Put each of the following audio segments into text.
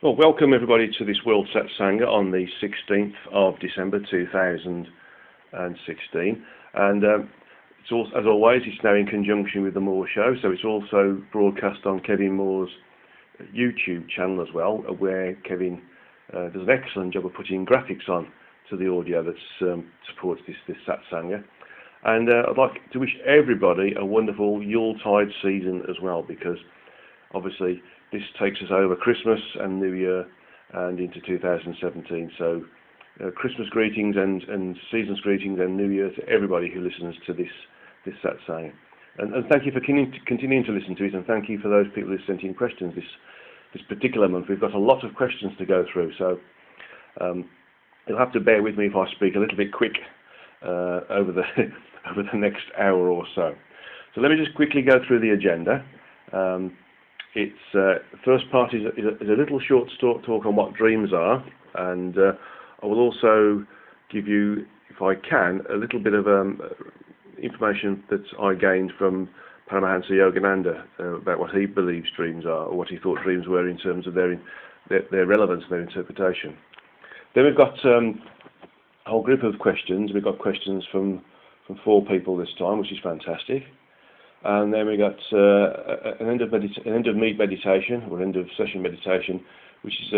Well, welcome everybody to this World Satsanga on the 16th of December 2016. And it's also, as always, it's now in conjunction with the Moore Show, so it's also broadcast on Kevin Moore's YouTube channel as well, where Kevin does an excellent job of putting graphics on to the audio that supports this Satsanga. And I'd like to wish everybody a wonderful Yuletide season as well, because obviously this takes us over Christmas and New Year and into 2017. So Christmas greetings and season's greetings and New Year to everybody who listens to this Satsang. And thank you for continuing to listen to it, and thank you for those people who sent in questions this particular month. We've got a lot of questions to go through, so you'll have to bear with me if I speak a little bit quick over the next hour or so. So let me just quickly go through the agenda. It's the first part is a little short talk on what dreams are, and I will also give you, if I can, a little bit of information that I gained from Paramahansa Yogananda about what he believes dreams are, or what he thought dreams were in terms of their relevance and their interpretation. Then we've got a whole group of questions. We've got questions from 4 people this time, which is fantastic. And then we got an end of meditation, or end of session meditation, which is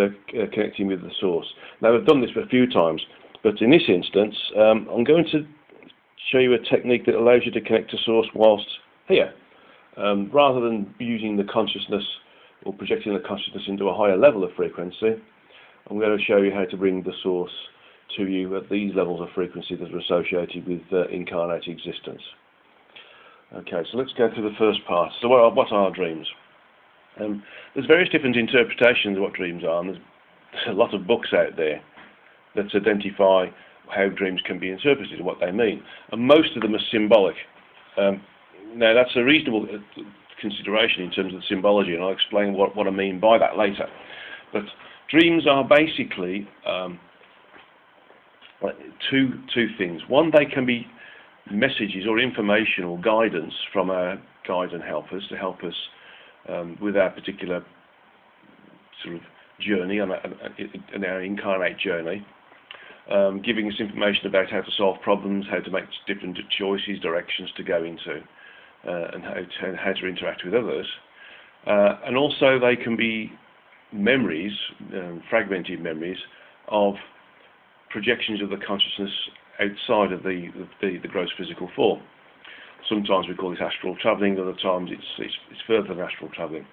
connecting with the source. Now, I've done this a few times, but in this instance, I'm going to show you a technique that allows you to connect to source whilst here, rather than using the consciousness or projecting the consciousness into a higher level of frequency. I'm going to show you how to bring the source to you at these levels of frequency that are associated with incarnate existence. Okay, so let's go through the first part. So what are dreams? There's various different interpretations of what dreams are, and there's a lot of books out there that identify how dreams can be interpreted and what they mean. And most of them are symbolic. Now, that's a reasonable consideration in terms of the symbology, and I'll explain what I mean by that later. But dreams are basically two things. One, they can be messages or information or guidance from our guides and helpers to help us with our particular sort of journey and our incarnate journey, giving us information about how to solve problems, how to make different choices, directions to go into, and how to interact with others. And also they can be memories, fragmented memories of projections of the consciousness outside of the gross physical form. Sometimes we call this astral travelling, other times it's further than astral travelling.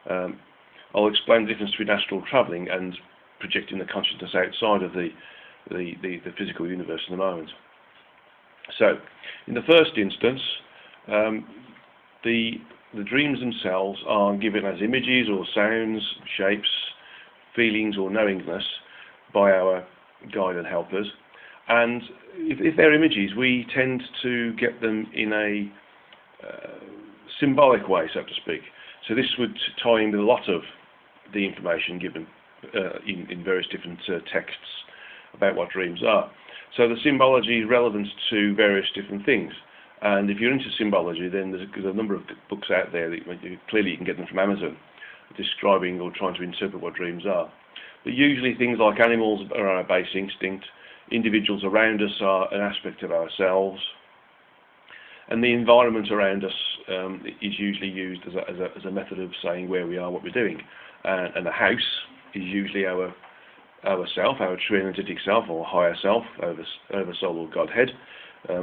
I'll explain the difference between astral travelling and projecting the consciousness outside of the physical universe in a moment. So, in the first instance, the dreams themselves are given as images or sounds, shapes, feelings or knowingness by our guide and helpers. And if they're images, we tend to get them in a symbolic way, so to speak. So this would tie in with a lot of the information given in various different texts about what dreams are. So the symbology is relevant to various different things. And if you're into symbology, then there's a number of books out there that clearly you can get them from Amazon, describing or trying to interpret what dreams are. But usually things like animals are our base instinct, individuals around us are an aspect of ourselves, and the environment around us is usually used as a method of saying where we are, what we're doing. And the house is usually our self, our true energetic self or higher self, over soul or Godhead,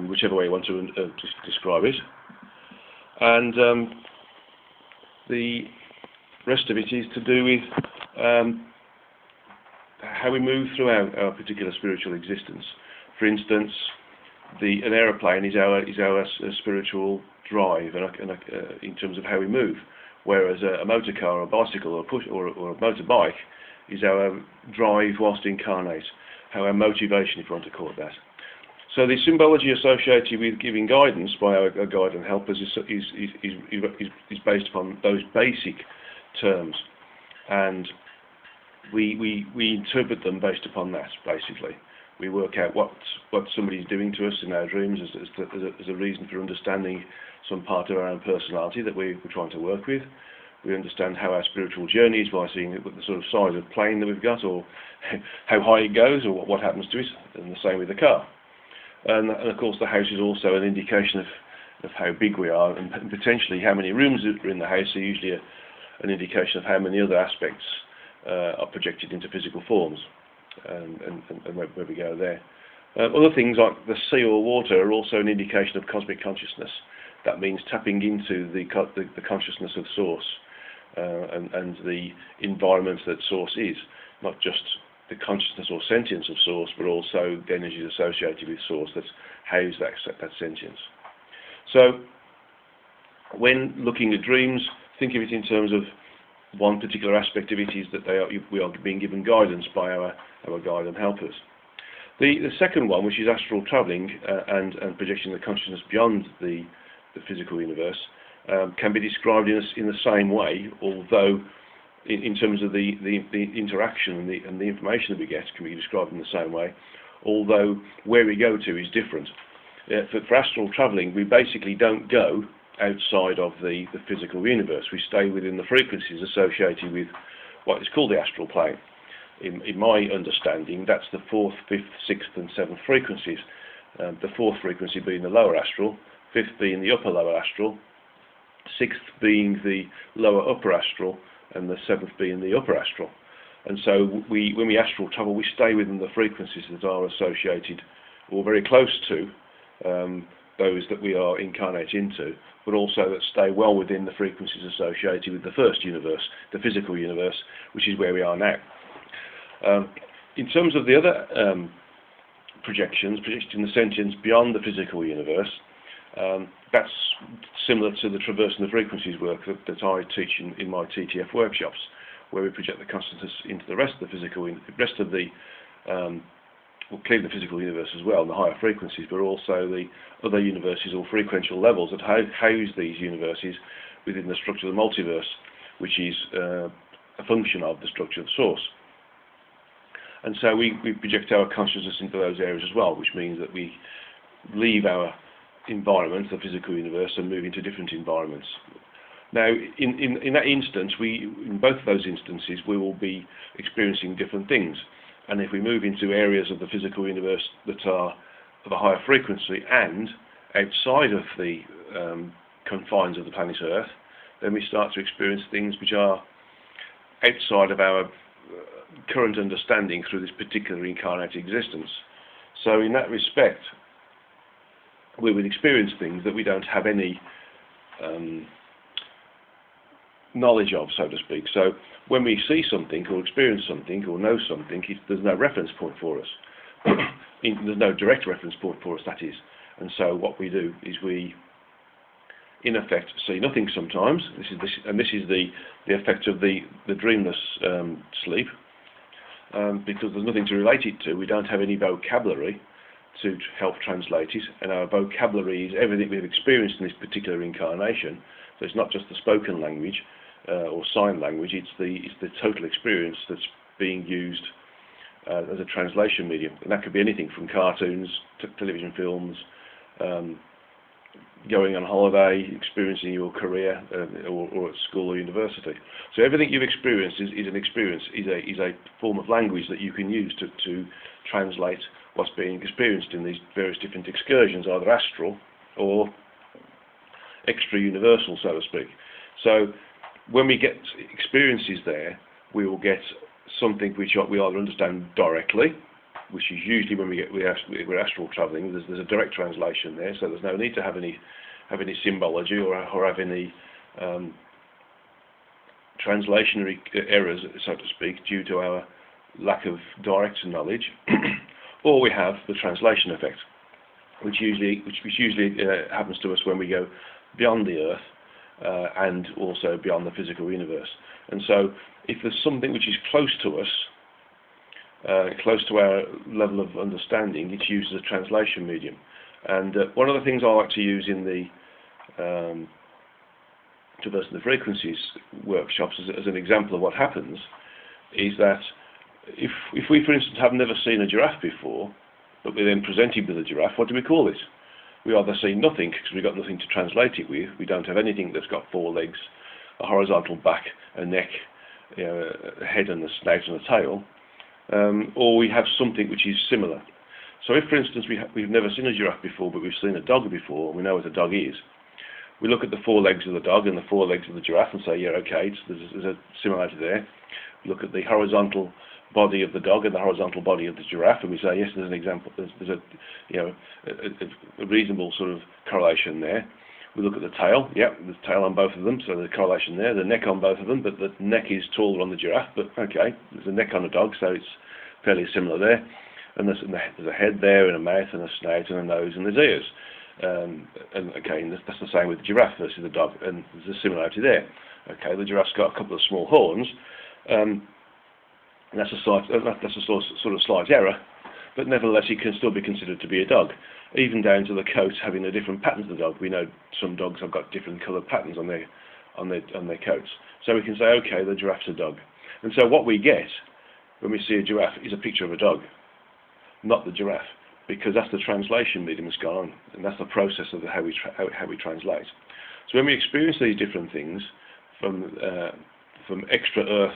whichever way you want to describe it. And the rest of it is to do with how we move through our particular spiritual existence. For instance, an aeroplane is our spiritual drive, in terms of how we move, whereas a motor car, or a bicycle, or a motorbike is our drive whilst incarnate, our motivation, if you want to call it that. So the symbology associated with giving guidance by our guide and helpers is based upon those basic terms, and we interpret them based upon that. Basically, we work out what somebody's doing to us in our dreams as a reason for understanding some part of our own personality that we're trying to work with. We understand how our spiritual journey is by seeing the sort of size of plane that we've got, or how high it goes, or what happens to it, and the same with the car. And of course the house is also an indication of how big we are, and potentially how many rooms are in the house are usually an indication of how many other aspects are projected into physical forms, and where we go there. Other things like the sea or water are also an indication of cosmic consciousness. That means tapping into the consciousness of Source, and the environment that Source is, not just the consciousness or sentience of Source, but also the energies associated with Source that house that sentience. So, when looking at dreams, think of it in terms of one particular aspect of it is that we are being given guidance by our guide and helpers. The second one, which is astral travelling and projecting the consciousness beyond the physical universe, can be described in the same way, although in terms of the interaction and the information that we get can be described in the same way, although where we go to is different. For astral travelling, we basically don't go outside of the physical universe. We stay within the frequencies associated with what is called the astral plane. In my understanding, that's the 4th, 5th, 6th and 7th frequencies. The 4th frequency being the lower astral, 5th being the upper lower astral, 6th being the lower upper astral, and the 7th being the upper astral. And so when we astral travel, we stay within the frequencies that are associated or very close to those that we are incarnate into, but also that stay well within the frequencies associated with the first universe, the physical universe, which is where we are now. In terms of the other projecting the sentience beyond the physical universe, that's similar to the traversing the frequencies work that I teach in my TTF workshops, where we project the consciousness into the rest of the clearly the physical universe as well, and the higher frequencies, but also the other universes or frequential levels that house these universes within the structure of the multiverse, which is a function of the structure of the Source. And so we project our consciousness into those areas as well, which means that we leave our environment, the physical universe, and move into different environments. Now, in that instance, in both of those instances, we will be experiencing different things. And if we move into areas of the physical universe that are of a higher frequency and outside of the confines of the planet Earth, then we start to experience things which are outside of our current understanding through this particular incarnate existence. So in that respect, we would experience things that we don't have any knowledge of, so to speak. So when we see something or experience something or know something, there's no reference point for us. There's no direct reference point for us, that is. And so what we do is we, in effect, see nothing sometimes. This is the effect of the dreamless sleep, because there's nothing to relate it to. We don't have any vocabulary to help translate it, and our vocabulary is everything we've experienced in this particular incarnation. So it's not just the spoken language or sign language, it's the total experience that's being used as a translation medium. And that could be anything from cartoons to television films, going on holiday, experiencing your career, or at school or university. So everything you've experienced is an experience, is a form of language that you can use to translate what's being experienced in these various different excursions, either astral or extra-universal, so to speak. So when we get experiences there, we will get something which we either understand directly, which is usually when we're astral travelling. There's a direct translation there, so there's no need to have any symbology or have any translationary errors, so to speak, due to our lack of direct knowledge. Or we have the translation effect, which usually happens to us when we go beyond the Earth and also beyond the physical universe. And so, if there's something which is close to us, close to our level of understanding, it's used as a translation medium. And one of the things I like to use in the Traversing the Frequencies workshops as an example of what happens is that if we, for instance, have never seen a giraffe before, but we're then presented with a giraffe, what do we call it? We either see nothing because we've got nothing to translate it with. We don't have anything that's got 4 legs a horizontal back, a neck, a head and a snout and a tail, or we have something which is similar. So if, for instance, we've never seen a giraffe before, but we've seen a dog before, and we know what a dog is, we look at the four legs of the dog and the four legs of the giraffe and say, yeah, okay, there's a similarity there. We look at the horizontal body of the dog and the horizontal body of the giraffe, and we say, yes, there's an example, there's a reasonable sort of correlation there. We look at the tail, yeah, there's tail on both of them, so there's a correlation there. The neck on both of them, but the neck is taller on the giraffe, but okay, there's a neck on the dog, so it's fairly similar there. And there's a head there, and a mouth, and a snout, and a nose, and there's ears. And again, that's the same with the giraffe versus the dog, and there's a similarity there. Okay, the giraffe's got a couple of small horns, and that's a sort of slight error, but nevertheless it can still be considered to be a dog, even down to the coat having a different pattern to the dog. We know some dogs have got different coloured patterns on their coats, so we can say, okay, the giraffe's a dog. And so what we get when we see a giraffe is a picture of a dog, not the giraffe, because that's the translation medium that's gone on, and that's the process of how we translate. So when we experience these different things from extra Earth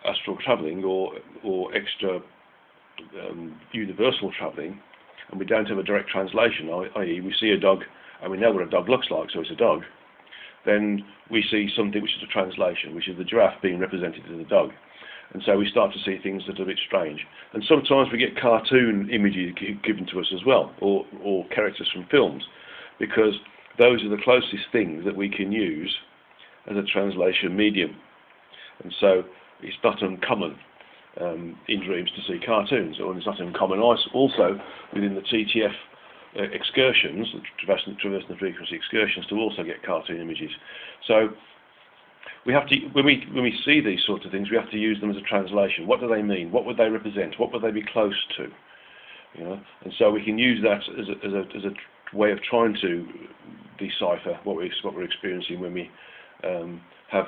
astral travelling or extra universal travelling, and we don't have a direct translation, i.e. we see a dog and we know what a dog looks like, so it's a dog, then we see something which is a translation, which is the giraffe being represented as a dog. And so we start to see things that are a bit strange. And sometimes we get cartoon images given to us as well, or characters from films, because those are the closest things that we can use as a translation medium. And so it's not uncommon in dreams to see cartoons, or it's not uncommon also within the TTF excursions, the traversing frequency excursions, to also get cartoon images. So we have to, when we see these sorts of things, we have to use them as a translation. What do they mean? What would they represent? What would they be close to? And so we can use that as a way of trying to decipher what we're experiencing when we have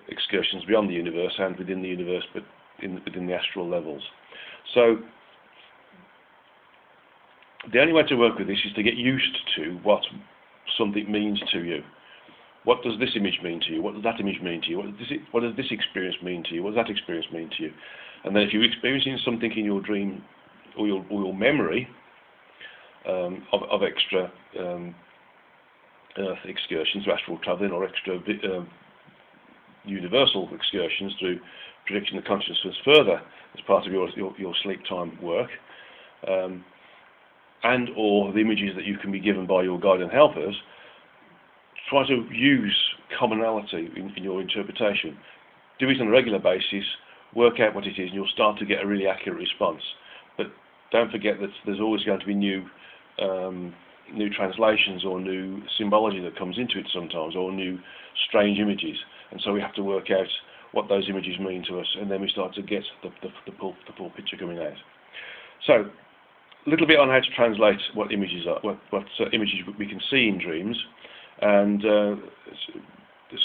excursions beyond the universe and within the universe, but within the astral levels. So the only way to work with this is to get used to what something means to you. What does this image mean to you? What does that image mean to you? What does this experience mean to you? What does that experience mean to you? And then if you're experiencing something in your dream or your memory of extra Earth excursions, astral travelling, or extra universal excursions through predicting the consciousness further as part of your sleep time work, and or the images that you can be given by your guide and helpers, try to use commonality in your interpretation. Do it on a regular basis, work out what it is, and you'll start to get a really accurate response. But don't forget that there's always going to be new translations or new symbology that comes into it sometimes, or new strange images. And so we have to work out what those images mean to us, and then we start to get the full picture coming out. So, a little bit on how to translate what images are, what images we can see in dreams, and the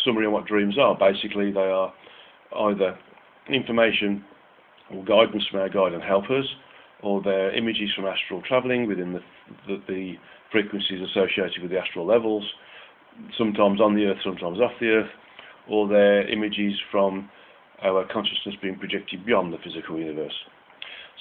summary on what dreams are. Basically, they are either information or guidance from our guide and helpers, or they're images from astral travelling within the frequencies associated with the astral levels, sometimes on the Earth, sometimes off the Earth, or they're images from our consciousness being projected beyond the physical universe.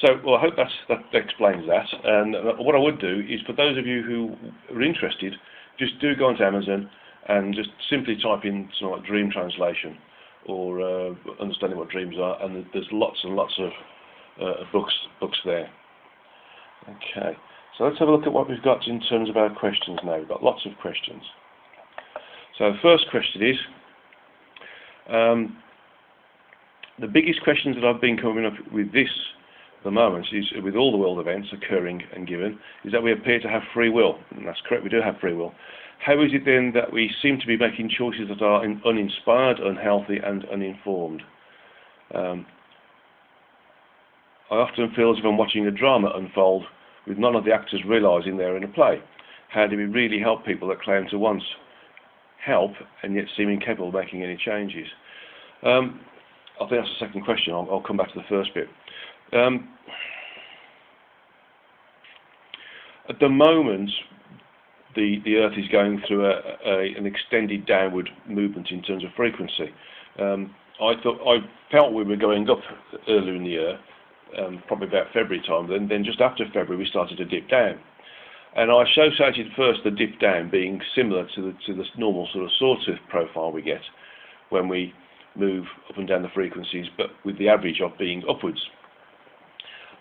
So, well, I hope that explains that. And what I would do is, for those of you who are interested, just do go onto Amazon and just simply type in something like dream translation, or understanding what dreams are, and there's lots and lots of books there. Okay, so let's have a look at what we've got in terms of our questions now. We've got lots of questions. So the first question is, the biggest questions that I've been coming up with this at the moment is, with all the world events occurring and given, is that we appear to have free will. And that's correct, we do have free will. How is it then that we seem to be making choices that are uninspired, unhealthy and uninformed? I often feel as if I'm watching a drama unfold with none of the actors realising they're in a play. How do we really help people that claim to want help and yet seem incapable of making any changes? I think that's the second question. I'll come back to the first bit. At the moment, the Earth is going through an extended downward movement in terms of frequency. I felt we were going up earlier in the year, probably about February time. Then just after February we started to dip down, and I associated first the dip down being similar to the normal sort of sawtooth profile we get when we move up and down the frequencies, but with the average of being upwards.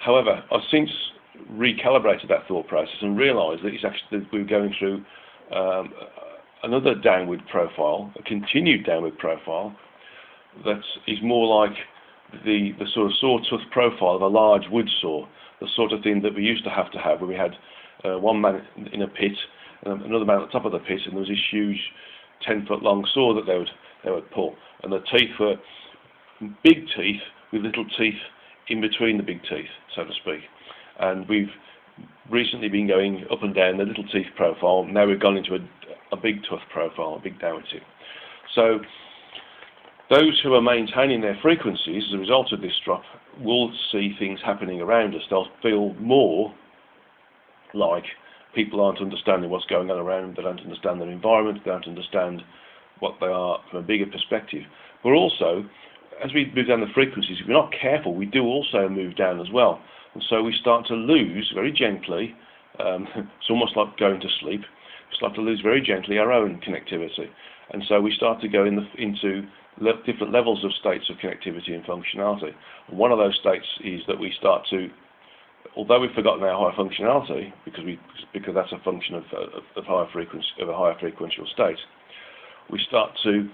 However, I've since recalibrated that thought process and realised that it's actually that we're going through another downward profile, a continued downward profile that is more like the sort of sawtooth profile of a large wood saw, the sort of thing that we used to have where we had one man in a pit and another man at the top of the pit, and there was this huge 10-foot long saw that they would pull, and the teeth were big teeth with little teeth in between the big teeth, so to speak. And we've recently been going up and down the little teeth profile. Now we've gone into a big tooth profile, a big downward tip. So those who are maintaining their frequencies as a result of this drop will see things happening around us. They'll feel more like people aren't understanding what's going on around them. They don't understand their environment. They don't understand what they are from a bigger perspective. But also, as we move down the frequencies, if we're not careful, we do also move down as well. And so we start to lose very gently, it's almost like going to sleep, we start to lose very gently our own connectivity. And so we start to go into different levels of states of connectivity and functionality. And one of those states is that we start to, although we've forgotten our higher functionality, because that's a function of a higher frequential state, we start to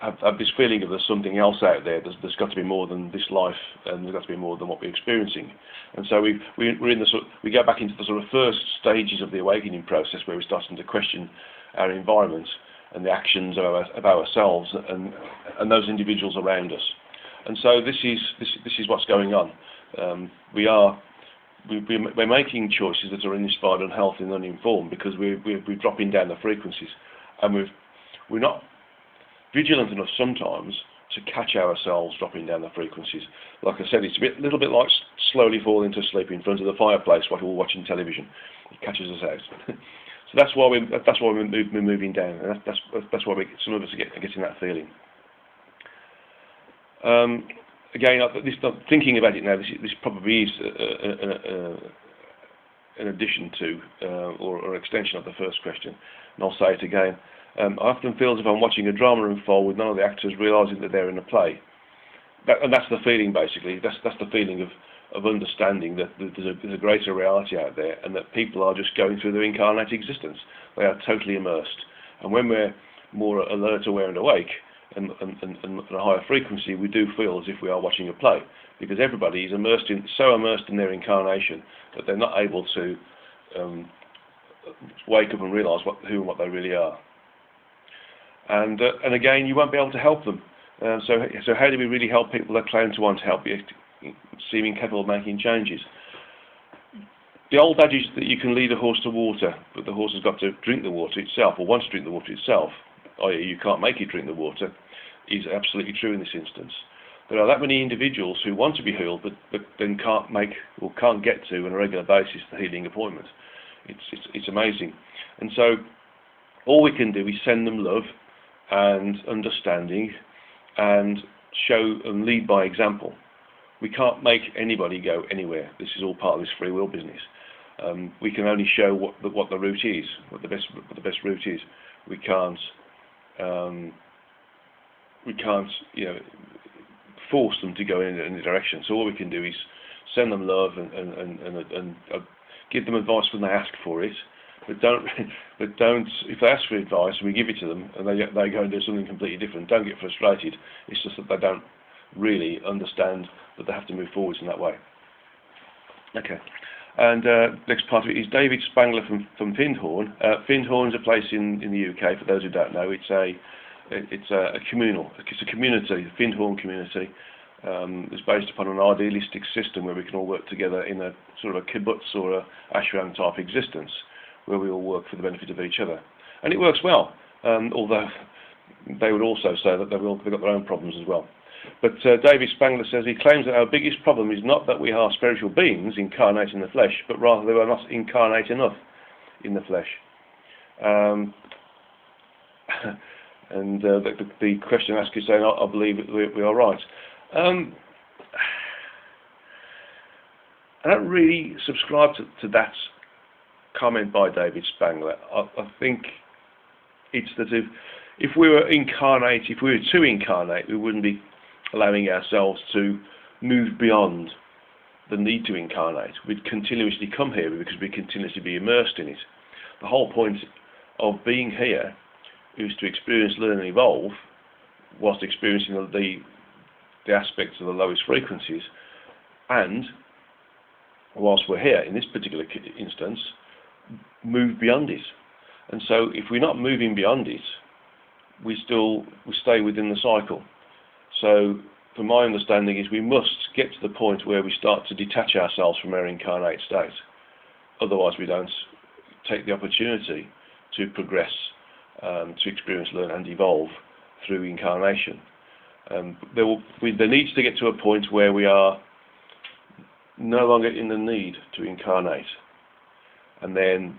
have this feeling of there's something else out there. There's got to be more than this life, and there's got to be more than what we're experiencing. And so we're in we go back into the sort of first stages of the awakening process, where we're starting to question our environment and the actions of ourselves and those individuals around us. And so this is what's going on. We're making choices that are uninspired, unhealthy, and uninformed because we're dropping down the frequencies, and we're not vigilant enough sometimes to catch ourselves dropping down the frequencies. Like I said, it's a little bit like slowly falling to sleep in front of the fireplace while we're watching television. It catches us out. So that's why we're moving down. And that's why some of us are getting that feeling. Again, thinking about it now, this probably is an addition to or an extension of the first question, and I'll say it again. I often feel as if I'm watching a drama unfold with none of the actors realising that they're in a play. And that's the feeling, basically. That's the feeling of understanding that there's a greater reality out there, and that people are just going through their incarnate existence. They are totally immersed. And when we're more alert, aware and awake, and at a higher frequency, we do feel as if we are watching a play, because everybody is so immersed in their incarnation that they're not able to wake up and realise who and what they really are. And again, you won't be able to help them. So how do we really help people that claim to want to help you, seeming capable of making changes? The old adage that you can lead a horse to water, but the horse has got to drink the water itself, or wants to drink the water itself, i.e. you can't make it drink the water, is absolutely true in this instance. There are that many individuals who want to be healed, but then can't make or can't get to on a regular basis the healing appointment. It's amazing. And so all we can do is send them love and understanding, and show and lead by example. We can't make anybody go anywhere. This is all part of this free will business. We can only show what the route is, what the best route is. We can't force them to go in any direction. So all we can do is send them love and give them advice when they ask for it. But don't. If they ask for advice and we give it to them, and they go and do something completely different, don't get frustrated. It's just that they don't really understand that they have to move forwards in that way. Okay. And next part of it is David Spangler from Findhorn. Findhorn is a place in the UK. For those who don't know, it's a community. The Findhorn community is based upon an idealistic system where we can all work together in a sort of a kibbutz or a ashram type existence, where we all work for the benefit of each other. And it works well, although they would also say that they've got their own problems as well. But David Spangler says he claims that our biggest problem is not that we are spiritual beings incarnate in the flesh, but rather that we are not incarnate enough in the flesh. Um, and the question asker is saying, I believe we are right. I don't really subscribe to that comment by David Spangler. I think it's that if we were to incarnate, we wouldn't be allowing ourselves to move beyond the need to incarnate. We'd continuously come here because we'd continuously be immersed in it. The whole point of being here is to experience, learn and evolve whilst experiencing the aspects of the lowest frequencies, and whilst we're here, in this particular instance, move beyond it. And so if we're not moving beyond it, we stay within the cycle. So from my understanding is we must get to the point where we start to detach ourselves from our incarnate state. Otherwise we don't take the opportunity to progress, to experience, learn and evolve through incarnation. There needs to get to a point where we are no longer in the need to incarnate, and then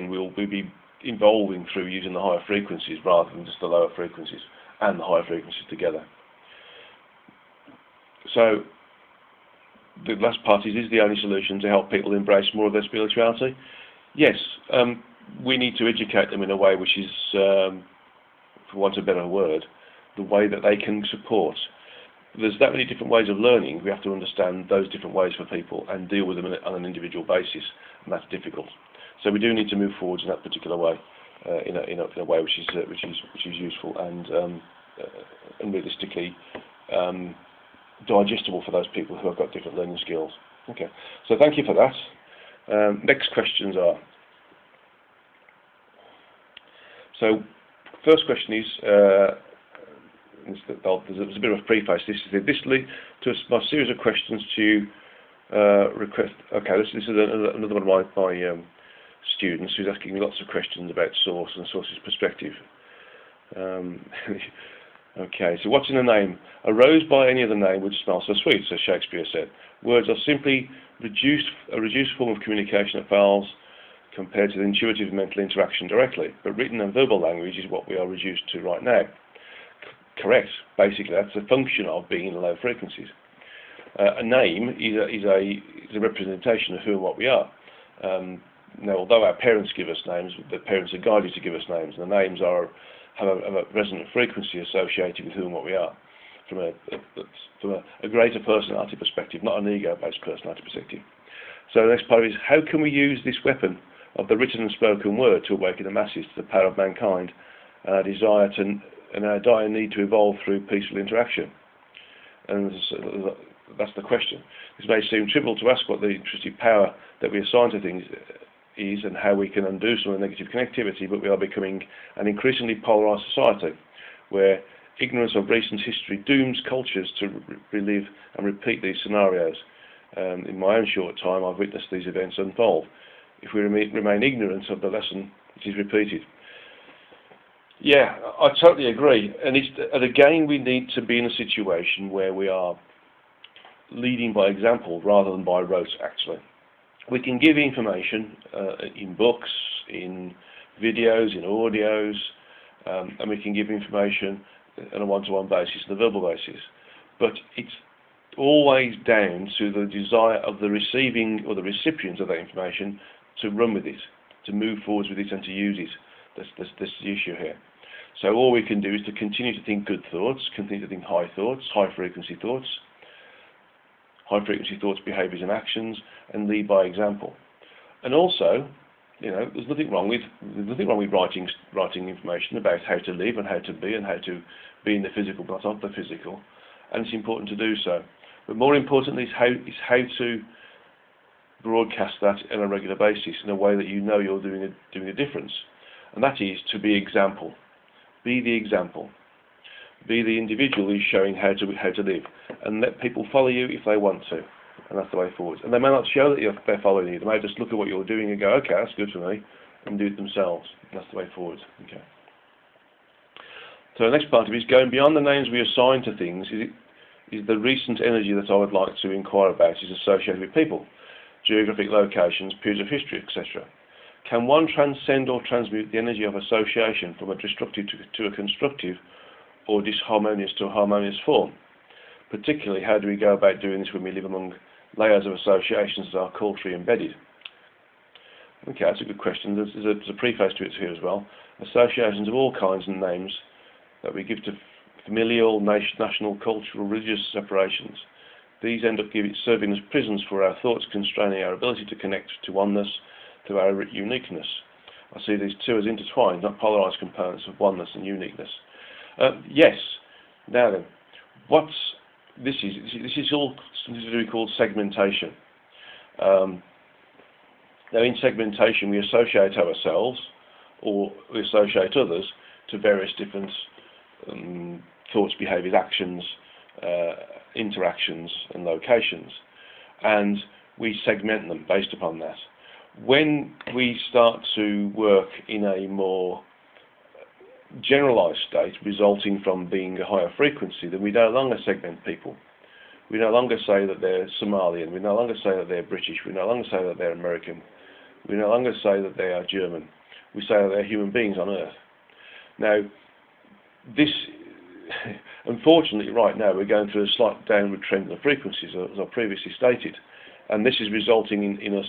we'll be evolving through using the higher frequencies rather than just the lower frequencies and the higher frequencies together. So the last part is the only solution to help people embrace more of their spirituality? Yes, we need to educate them in a way which is, for want of a better word, the way that they can support. There's that many different ways of learning. We have to understand those different ways for people and deal with them on an individual basis, and that's difficult. So we do need to move forward in that particular way, in a way which is useful and realistically digestible for those people who have got different learning skills. Okay, so thank you for that. Next questions are. So first question is. There's a bit of a preface. This leads to my series of questions to request. Okay, this is another one of my students who's asking me lots of questions about source and source's perspective. Okay, so what's in a name? A rose by any other name would smell so sweet, as Shakespeare said. Words are simply a reduced form of communication that fails compared to the intuitive mental interaction directly. But written and verbal language is what we are reduced to right now. Correct. Basically, that's a function of being in the low frequencies. A name is a representation of who and what we are. Now, although our parents give us names, the parents are guided to give us names, and the names have a resonant frequency associated with who and what we are, from a greater personality perspective, not an ego-based personality perspective. So the next part is, how can we use this weapon of the written and spoken word to awaken the masses to the power of mankind and our desire and our dire need to evolve through peaceful interaction? And that's the question. This may seem trivial to ask what the intrinsic power that we assign to things is and how we can undo some of the negative connectivity, but we are becoming an increasingly polarised society where ignorance of recent history dooms cultures to relive and repeat these scenarios. In my own short time, I've witnessed these events unfold. If we remain ignorant of the lesson, it is repeated. Yeah, I totally agree. And again, we need to be in a situation where we are leading by example rather than by rote, actually. We can give information in books, in videos, in audios, and we can give information on a one-to-one basis, on a verbal basis. But it's always down to the desire of the receiving or the recipient of that information to run with it, to move forwards with it and to use it. That's the issue here. So all we can do is to continue to think good thoughts, continue to think high thoughts, high frequency thoughts, behaviours and actions, and lead by example. And also, there's nothing wrong with writing information about how to live and how to be in the physical but not the physical, and it's important to do so. But more importantly is how to broadcast that on a regular basis in a way that you know you're doing a difference, and that is to be example. Be the example. Be the individual who's showing how to live, and let people follow you if they want to, and that's the way forward. And they may not show that they're following you. They may just look at what you're doing and go, okay, that's good for me, and do it themselves. And that's the way forward. Okay. So the next part of it is going beyond the names we assign to things. Is the recent energy that I would like to inquire about is associated with people, geographic locations, periods of history, etc. Can one transcend or transmute the energy of association from a destructive to a constructive or disharmonious to a harmonious form? Particularly, how do we go about doing this when we live among layers of associations that are culturally embedded? Okay, that's a good question. There's a preface to it here as well. Associations of all kinds and names that we give to familial, national, cultural, religious separations. These end up serving as prisons for our thoughts, constraining our ability to connect to oneness, to our uniqueness. I see these two as intertwined, not polarized components of oneness and uniqueness. Yes. Now then, this is all something to do called segmentation. Now in segmentation we associate ourselves or we associate others to various different thoughts, behaviours, actions, interactions and locations, and we segment them based upon that. When we start to work in a more generalised state resulting from being a higher frequency, then we no longer segment people. We no longer say that they're Somalian, we no longer say that they're British, we no longer say that they're American, we no longer say that they are German, we say that they're human beings on Earth. Now, this, unfortunately right now we're going through a slight downward trend in the frequencies as I previously stated, and this is resulting in us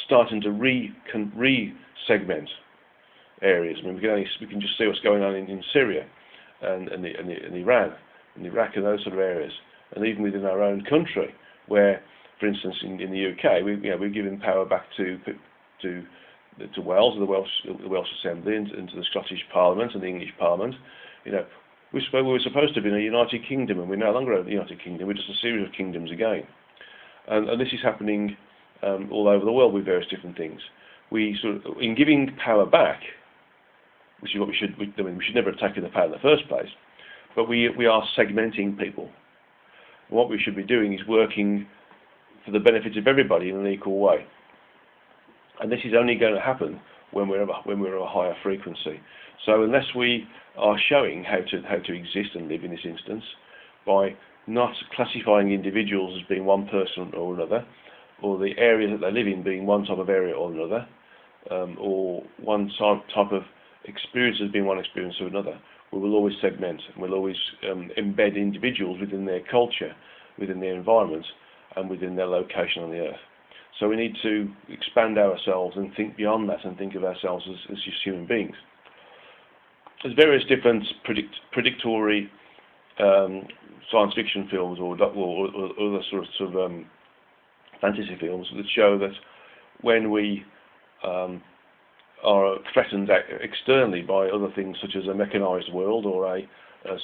starting to re-segment areas. I mean, we can just see what's going on in Syria and Iran and Iraq and those sort of areas, and even within our own country, where, for instance, in the UK, we're giving power back to Wales, the Welsh Assembly, and to the Scottish Parliament and the English Parliament. You know, we were supposed to be in a United Kingdom, and we're no longer a United Kingdom. We're just a series of kingdoms again, and this is happening all over the world with various different things. We in giving power back, which is what we should never have taken the power in the first place, but we are segmenting people. What we should be doing is working for the benefit of everybody in an equal way, and this is only going to happen when we're of a higher frequency. So unless we are showing how to exist and live in this instance by not classifying individuals as being one person or another, or the area that they live in being one type of area or another, or one type of experience as being one experience or another, we will always segment and we'll always embed individuals within their culture, within their environment, and within their location on the earth. So we need to expand ourselves and think beyond that and think of ourselves as just human beings. There's various different predictory science fiction films or other sorts of fantasy films that show that when we are threatened externally by other things such as a mechanised world or a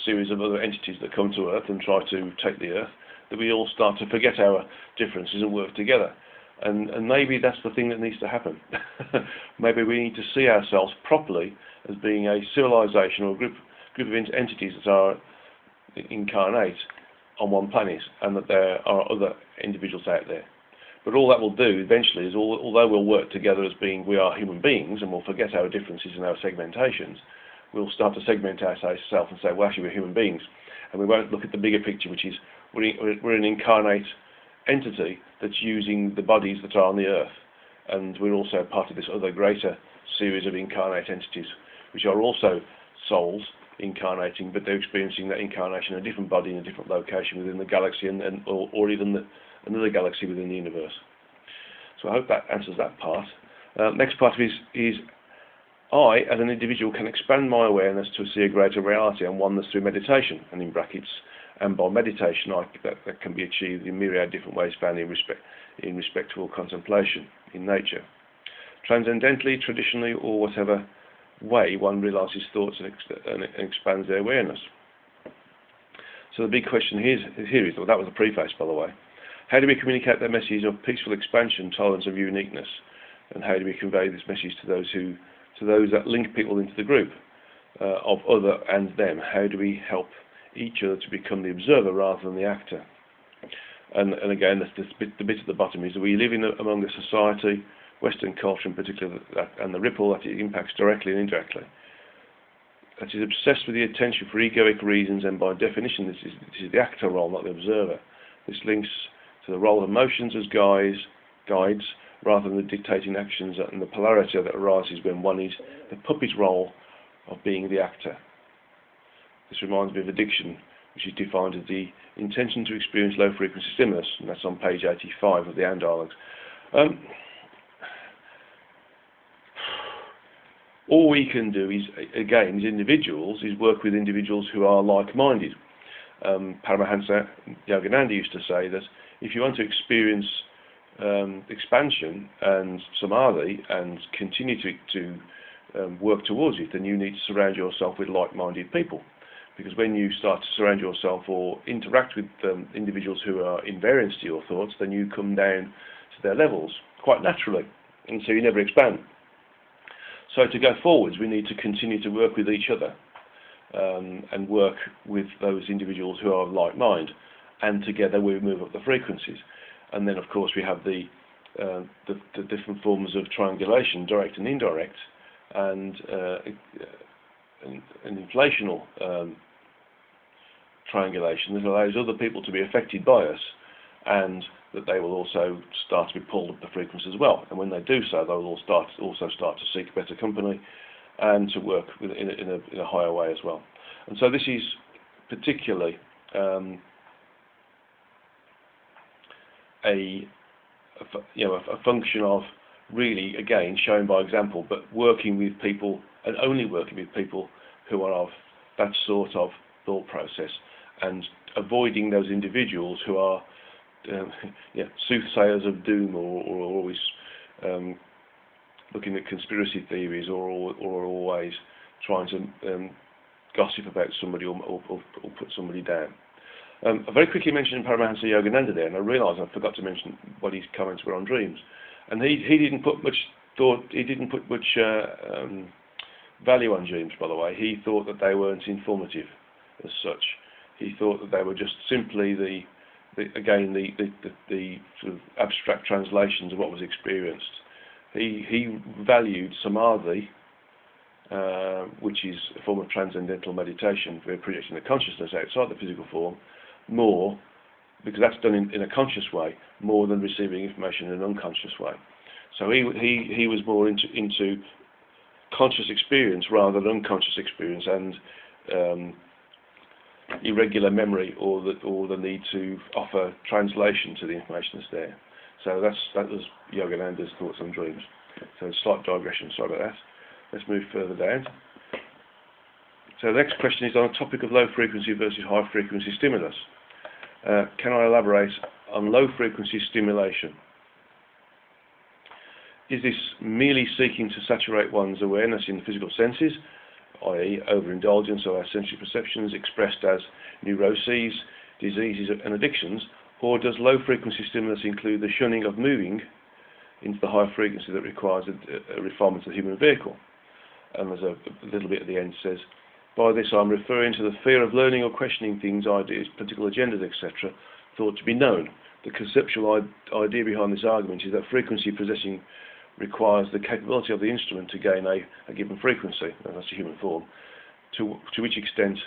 series of other entities that come to Earth and try to take the Earth, that we all start to forget our differences and work together. And maybe that's the thing that needs to happen. Maybe we need to see ourselves properly as being a civilization or a group of entities that are incarnate on one planet, and that there are other individuals out there. But all that will do eventually is, although we'll work together as being we are human beings and we'll forget our differences and our segmentations, we'll start to segment ourselves and say, well, actually we're human beings, and we won't look at the bigger picture, which is we're an incarnate entity that's using the bodies that are on the earth, and we're also part of this other greater series of incarnate entities, which are also souls incarnating, but they're experiencing that incarnation in a different body in a different location within the galaxy or even another galaxy within the universe. So I hope that answers that part. Next part is I, as an individual, can expand my awareness to see a greater reality and oneness through meditation, and in brackets, and by meditation that can be achieved in myriad different ways found in respectful contemplation in nature. Transcendentally, traditionally, or whatever way one realises thoughts and expands their awareness. So the big question here is, well, that was a preface, by the way. How do we communicate that message of peaceful expansion, tolerance of uniqueness, and how do we convey this message to those that link people into the group of other and them? How do we help each other to become the observer rather than the actor? And again, the bit at the bottom is that we live among a society, Western culture in particular, and the ripple that it impacts directly and indirectly, that is obsessed with the attention for egoic reasons, and by definition this is the actor role, not the observer. This links to the role of emotions as guides, rather than the dictating actions and the polarity that arises when one is the puppet role of being the actor. This reminds me of addiction, which is defined as the intention to experience low-frequency stimulus, and that's on page 85 of the AND dialogues. All we can do is, again, as individuals, is work with individuals who are like-minded. Paramahansa Yogananda used to say that if you want to experience expansion and samadhi and continue to work towards it, then you need to surround yourself with like-minded people. Because when you start to surround yourself or interact with individuals who are invariant to your thoughts, then you come down to their levels quite naturally, and so you never expand. So to go forwards, we need to continue to work with each other and work with those individuals who are of like mind, and together we move up the frequencies. And then, of course, we have the different forms of triangulation, direct and indirect, and an inflational triangulation that allows other people to be affected by us, and that they will also start to be pulled up the frequency as well. And when they do so, they will also start to seek better company and to work in a higher way as well. And so this is particularly a function of really, again, showing by example, but working with people and only working with people who are of that sort of thought process, and avoiding those individuals who are soothsayers of doom, or always looking at conspiracy theories, or always trying to gossip about somebody or put somebody down. I very quickly mentioned Paramahansa Yogananda there, and I realised I forgot to mention what his comments were on dreams. And he didn't put much thought, he didn't put much value on dreams, by the way. He thought that they weren't informative as such. He thought that they were just simply the sort of abstract translations of what was experienced. He valued samadhi, which is a form of transcendental meditation, where projecting the consciousness outside the physical form, more, because that's done in a conscious way, more than receiving information in an unconscious way. So he was more into conscious experience rather than unconscious experience, and irregular memory, or the need to offer translation to the information that's there. So that was Yogananda's thoughts on dreams. So a slight digression, sorry about that. Let's move further down. So the next question is on a topic of low frequency versus high frequency stimulus. Can I elaborate on low frequency stimulation? Is this merely seeking to saturate one's awareness in the physical senses, i.e. overindulgence of our sensory perceptions expressed as neuroses, diseases and addictions, or does low frequency stimulus include the shunning of moving into the high frequency that requires a refinement of the human vehicle? And there's a little bit at the end says, by this I'm referring to the fear of learning or questioning things, ideas, political agendas, etc., thought to be known. The conceptual idea behind this argument is that frequency possessing requires the capability of the instrument to gain a given frequency, and that's a human form. To which extent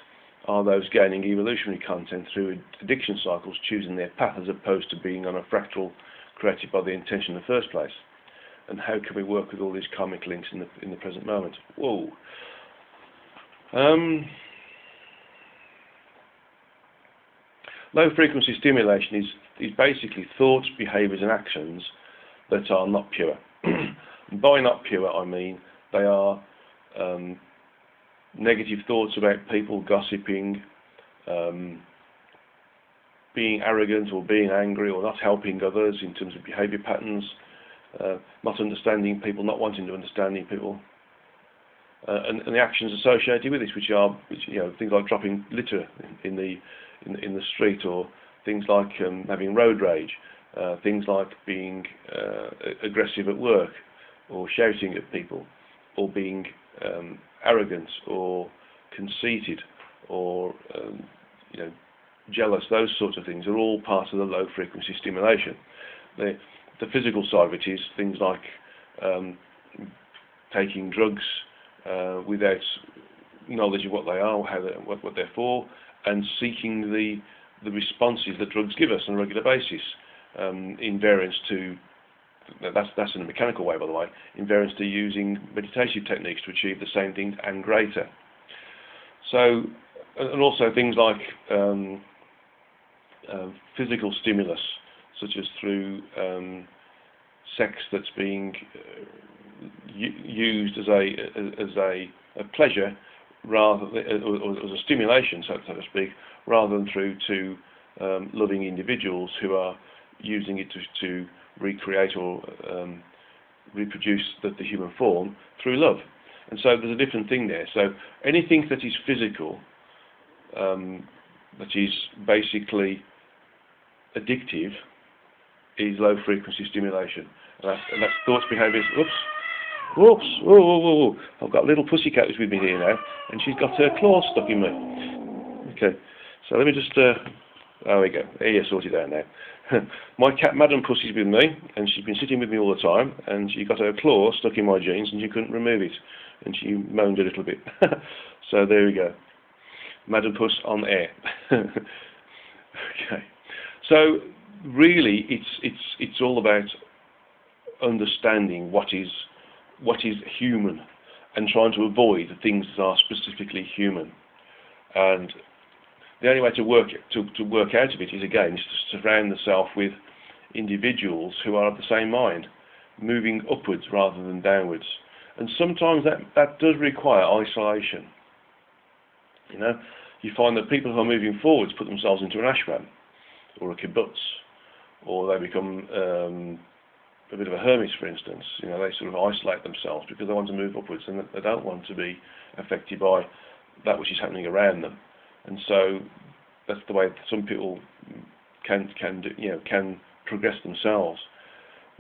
are those gaining evolutionary content through addiction cycles choosing their path as opposed to being on a fractal created by the intention in the first place? And how can we work with all these karmic links in the present moment? Whoa. Low frequency stimulation is basically thoughts, behaviours and actions that are not pure. By not pure I mean they are negative thoughts about people, gossiping, being arrogant or being angry or not helping others in terms of behaviour patterns, not understanding people, not wanting to understand people, and the actions associated with this, which things like dropping litter in the street, or things like having road rage, things like being aggressive at work, or shouting at people, or being arrogant or conceited, or jealous. Those sorts of things are all part of the low frequency stimulation. The physical side of it is things like taking drugs without knowledge of what they are, what they're for, and seeking the responses that drugs give us on a regular basis, in variance to that's in a mechanical way, by the way, in variance to using meditative techniques to achieve the same things and greater. So, and also things like physical stimulus, such as through sex that's being used as a pleasure, rather than, or as a stimulation, so to speak, rather than through to loving individuals who are using it to recreate or reproduce the human form through love. And so there's a different thing there. So anything that is physical, that is basically addictive, is low frequency stimulation. And that's thoughts, behaviours. Whoops! Whoa, whoa, whoa, whoa! I've got a little pussycat who's with me here now, and she's got her claws stuck in me. Okay, so let me just. There we go. There you sort it out now. My cat, Madam Pussy's with me, and she's been sitting with me all the time, and she got her claw stuck in my jeans, and she couldn't remove it, and she moaned a little bit. So there we go. Madam Puss on air. Okay. So really, it's all about understanding what is human, and trying to avoid the things that are specifically human. And the only way to work out of it is, again, is to surround yourself with individuals who are of the same mind, moving upwards rather than downwards. And sometimes that does require isolation. You know, you find that people who are moving forwards put themselves into an ashram or a kibbutz, or they become a bit of a hermit, for instance. You know, they sort of isolate themselves because they want to move upwards, and they don't want to be affected by that which is happening around them. And so that's the way some people can progress themselves.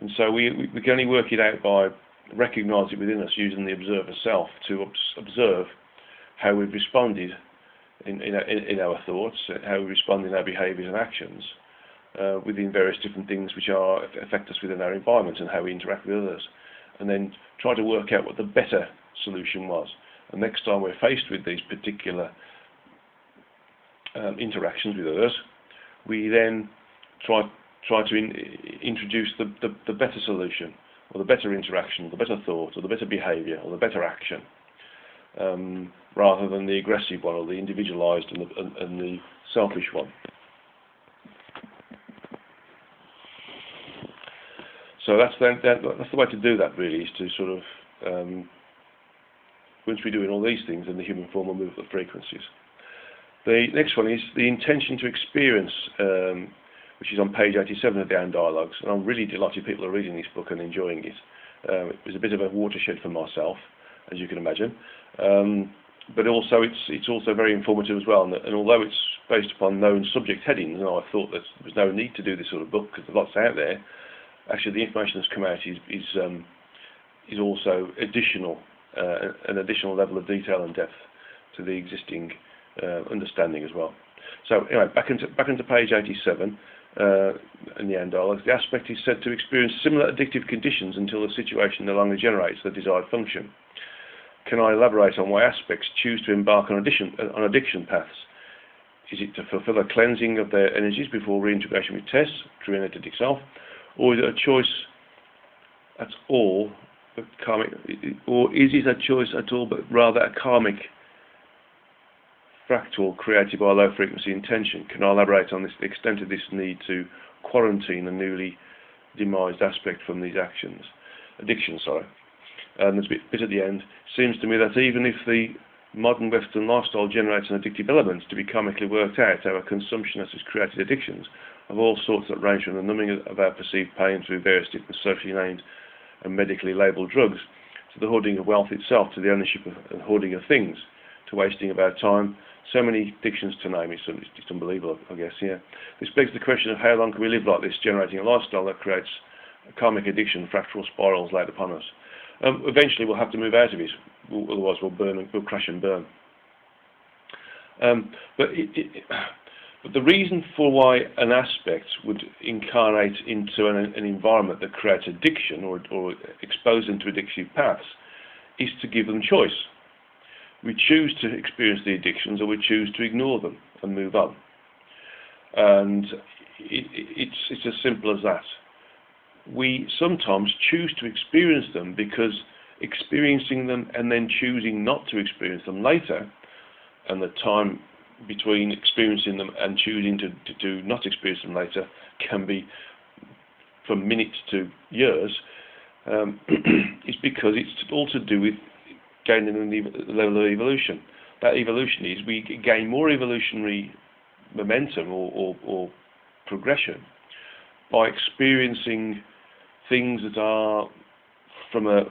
And so we can only work it out by recognising it within us, using the observer self to observe how we've responded in our thoughts, how we respond in our behaviours and actions within various different things which affect us within our environment, and how we interact with others, and then try to work out what the better solution was. And next time we're faced with these particular interactions with others, we then try to introduce the better solution, or the better interaction, or the better thought, or the better behaviour, or the better action, rather than the aggressive one, or the individualised and the selfish one. So that's the way to do that, really, is to sort of, once we're doing all these things, then the human form will move up the frequencies. The next one is the intention to experience, which is on page 87 of the Down Dialogues, and I'm really delighted people are reading this book and enjoying it. It was a bit of a watershed for myself, as you can imagine, but also it's also very informative as well. And although it's based upon known subject headings, and I thought that there was no need to do this sort of book because there's lots out there, actually the information that's come out is also additional, an additional level of detail and depth to the existing understanding as well. So anyway, back into page 87 in the End Dialogues. The aspect is said to experience similar addictive conditions until the situation no longer generates the desired function. Can I elaborate on why aspects choose to embark on addiction paths? Is it to fulfill a cleansing of their energies before reintegration with Tess, true energetic self, or is it a choice at all, karmic, or is it a choice at all, but rather a karmic fractal created by low frequency intention? Can I elaborate on this, the extent of this need to quarantine a newly demised aspect from these addictions? And there's a bit at the end. Seems to me that even if the modern Western lifestyle generates an addictive element to be karmically worked out, our consumption has created addictions of all sorts that range from the numbing of our perceived pain through various different socially named and medically labelled drugs, to the hoarding of wealth itself, to the ownership and hoarding of things, to wasting of our time. So many addictions to name, it's unbelievable, I guess, yeah. This begs the question of how long can we live like this, generating a lifestyle that creates a karmic addiction, fractal spirals laid upon us. Eventually we'll have to move out of it, otherwise we'll crash and burn. But the reason for why an aspect would incarnate into an environment that creates addiction or expose them to addictive paths is to give them choice. We choose to experience the addictions, or we choose to ignore them and move on. And it's as simple as that. we sometimes choose to experience them because experiencing them and then choosing not to experience them later, and the time between experiencing them and choosing to not experience them later can be from minutes to years, is because it's all to do with gaining a level of evolution. That evolution is we gain more evolutionary momentum or progression by experiencing things that are, from the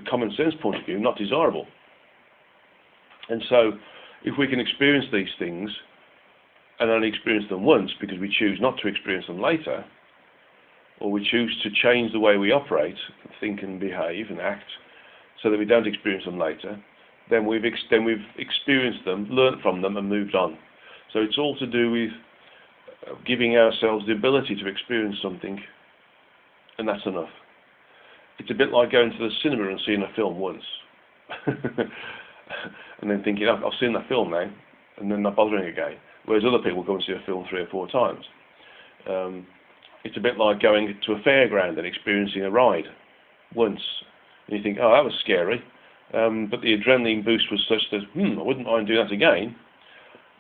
common sense point of view, not desirable. And so, if we can experience these things and only experience them once because we choose not to experience them later, or we choose to change the way we operate, think and behave and act so that we don't experience them later, then we've experienced them, learnt from them and moved on. So it's all to do with giving ourselves the ability to experience something, and that's enough. It's a bit like going to the cinema and seeing a film once and then thinking, I've seen that film now, and then not bothering again. Whereas other people go and see a film 3 or 4 times. It's a bit like going to a fairground and experiencing a ride once, and you think, oh, that was scary, but the adrenaline boost was such that, I wouldn't mind doing that again.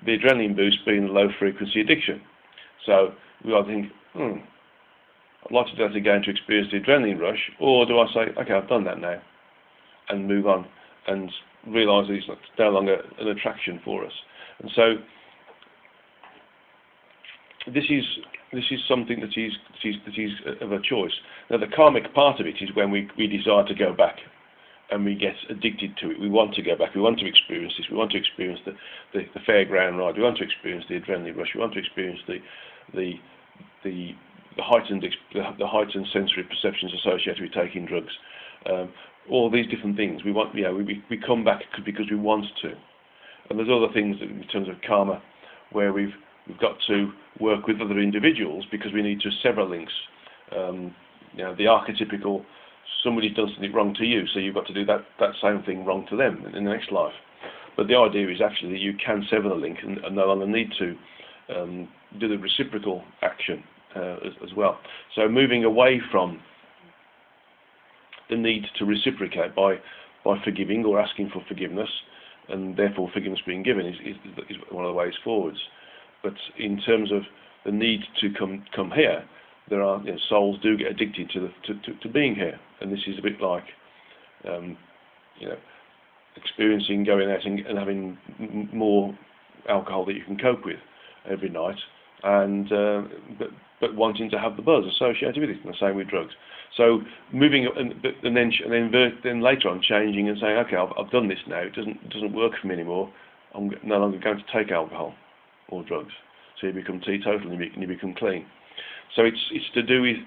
The adrenaline boost being low frequency addiction. So we either think, I'd like to do that again to experience the adrenaline rush, or do I say, okay, I've done that now, and move on, and realise that it's no longer an attraction for us. And so this is something that is of a choice. Now the karmic part of it is when we desire to go back, and we get addicted to it. We want to go back. We want to experience this. We want to experience the fairground ride. We want to experience the adrenaline rush. We want to experience the heightened sensory perceptions associated with taking drugs. All these different things. We want, we come back because we want to. And there's other things in terms of karma where we've got to work with other individuals because we need to sever links. The archetypical, somebody's done something wrong to you, so you've got to do that same thing wrong to them in the next life. But the idea is actually that you can sever the link and no longer need to do the reciprocal action as well. So moving away from the need to reciprocate by forgiving or asking for forgiveness, and therefore forgiveness being given is one of the ways forwards. But in terms of the need to come here, there are souls do get addicted to being here, and this is a bit like experiencing going out and having more alcohol that you can cope with every night, and but wanting to have the buzz associated with it, and the same with drugs. So moving and then later on changing and saying, okay, I've done this now. It doesn't work for me anymore. I'm no longer going to take alcohol or drugs. So you become teetotal and you become clean. So it's to do with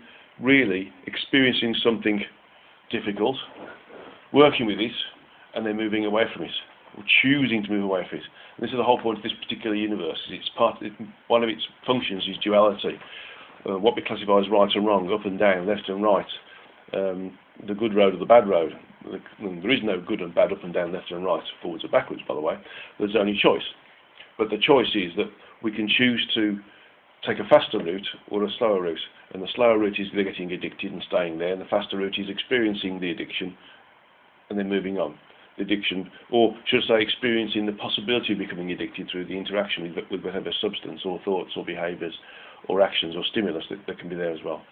really experiencing something difficult, working with it, and then moving away from it, or choosing to move away from it. And this is the whole point of this particular universe. One of its functions is duality. What we classify as right and wrong, up and down, left and right, the good road or the bad road. There is no good and bad, up and down, left and right, forwards or backwards, by the way. There's only choice. But the choice is that we can choose to take a faster route or a slower route. And the slower route is they're getting addicted and staying there, and the faster route is experiencing the addiction and then moving on. The addiction, or should I say, experiencing the possibility of becoming addicted through the interaction with whatever substance or thoughts or behaviours or actions or stimulus that can be there as well.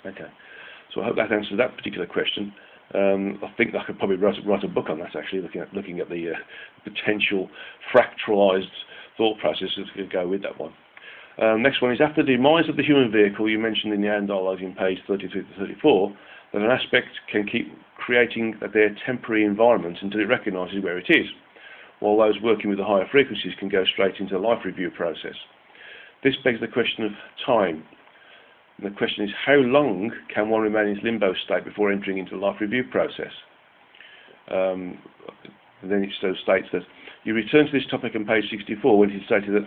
Okay, so I hope that answers that particular question. I think I could probably write a book on that, actually, looking at the potential fractalised thought processes that could go with that one. Next one is, after the demise of the human vehicle, you mentioned in the end dialogue in page 33 to 34, that an aspect can keep creating their temporary environment until it recognises where it is, while those working with the higher frequencies can go straight into the life review process. This begs the question of time. And the question is, how long can one remain in this limbo state before entering into the life review process? And then it so states that you return to this topic on page 64 when it is stated that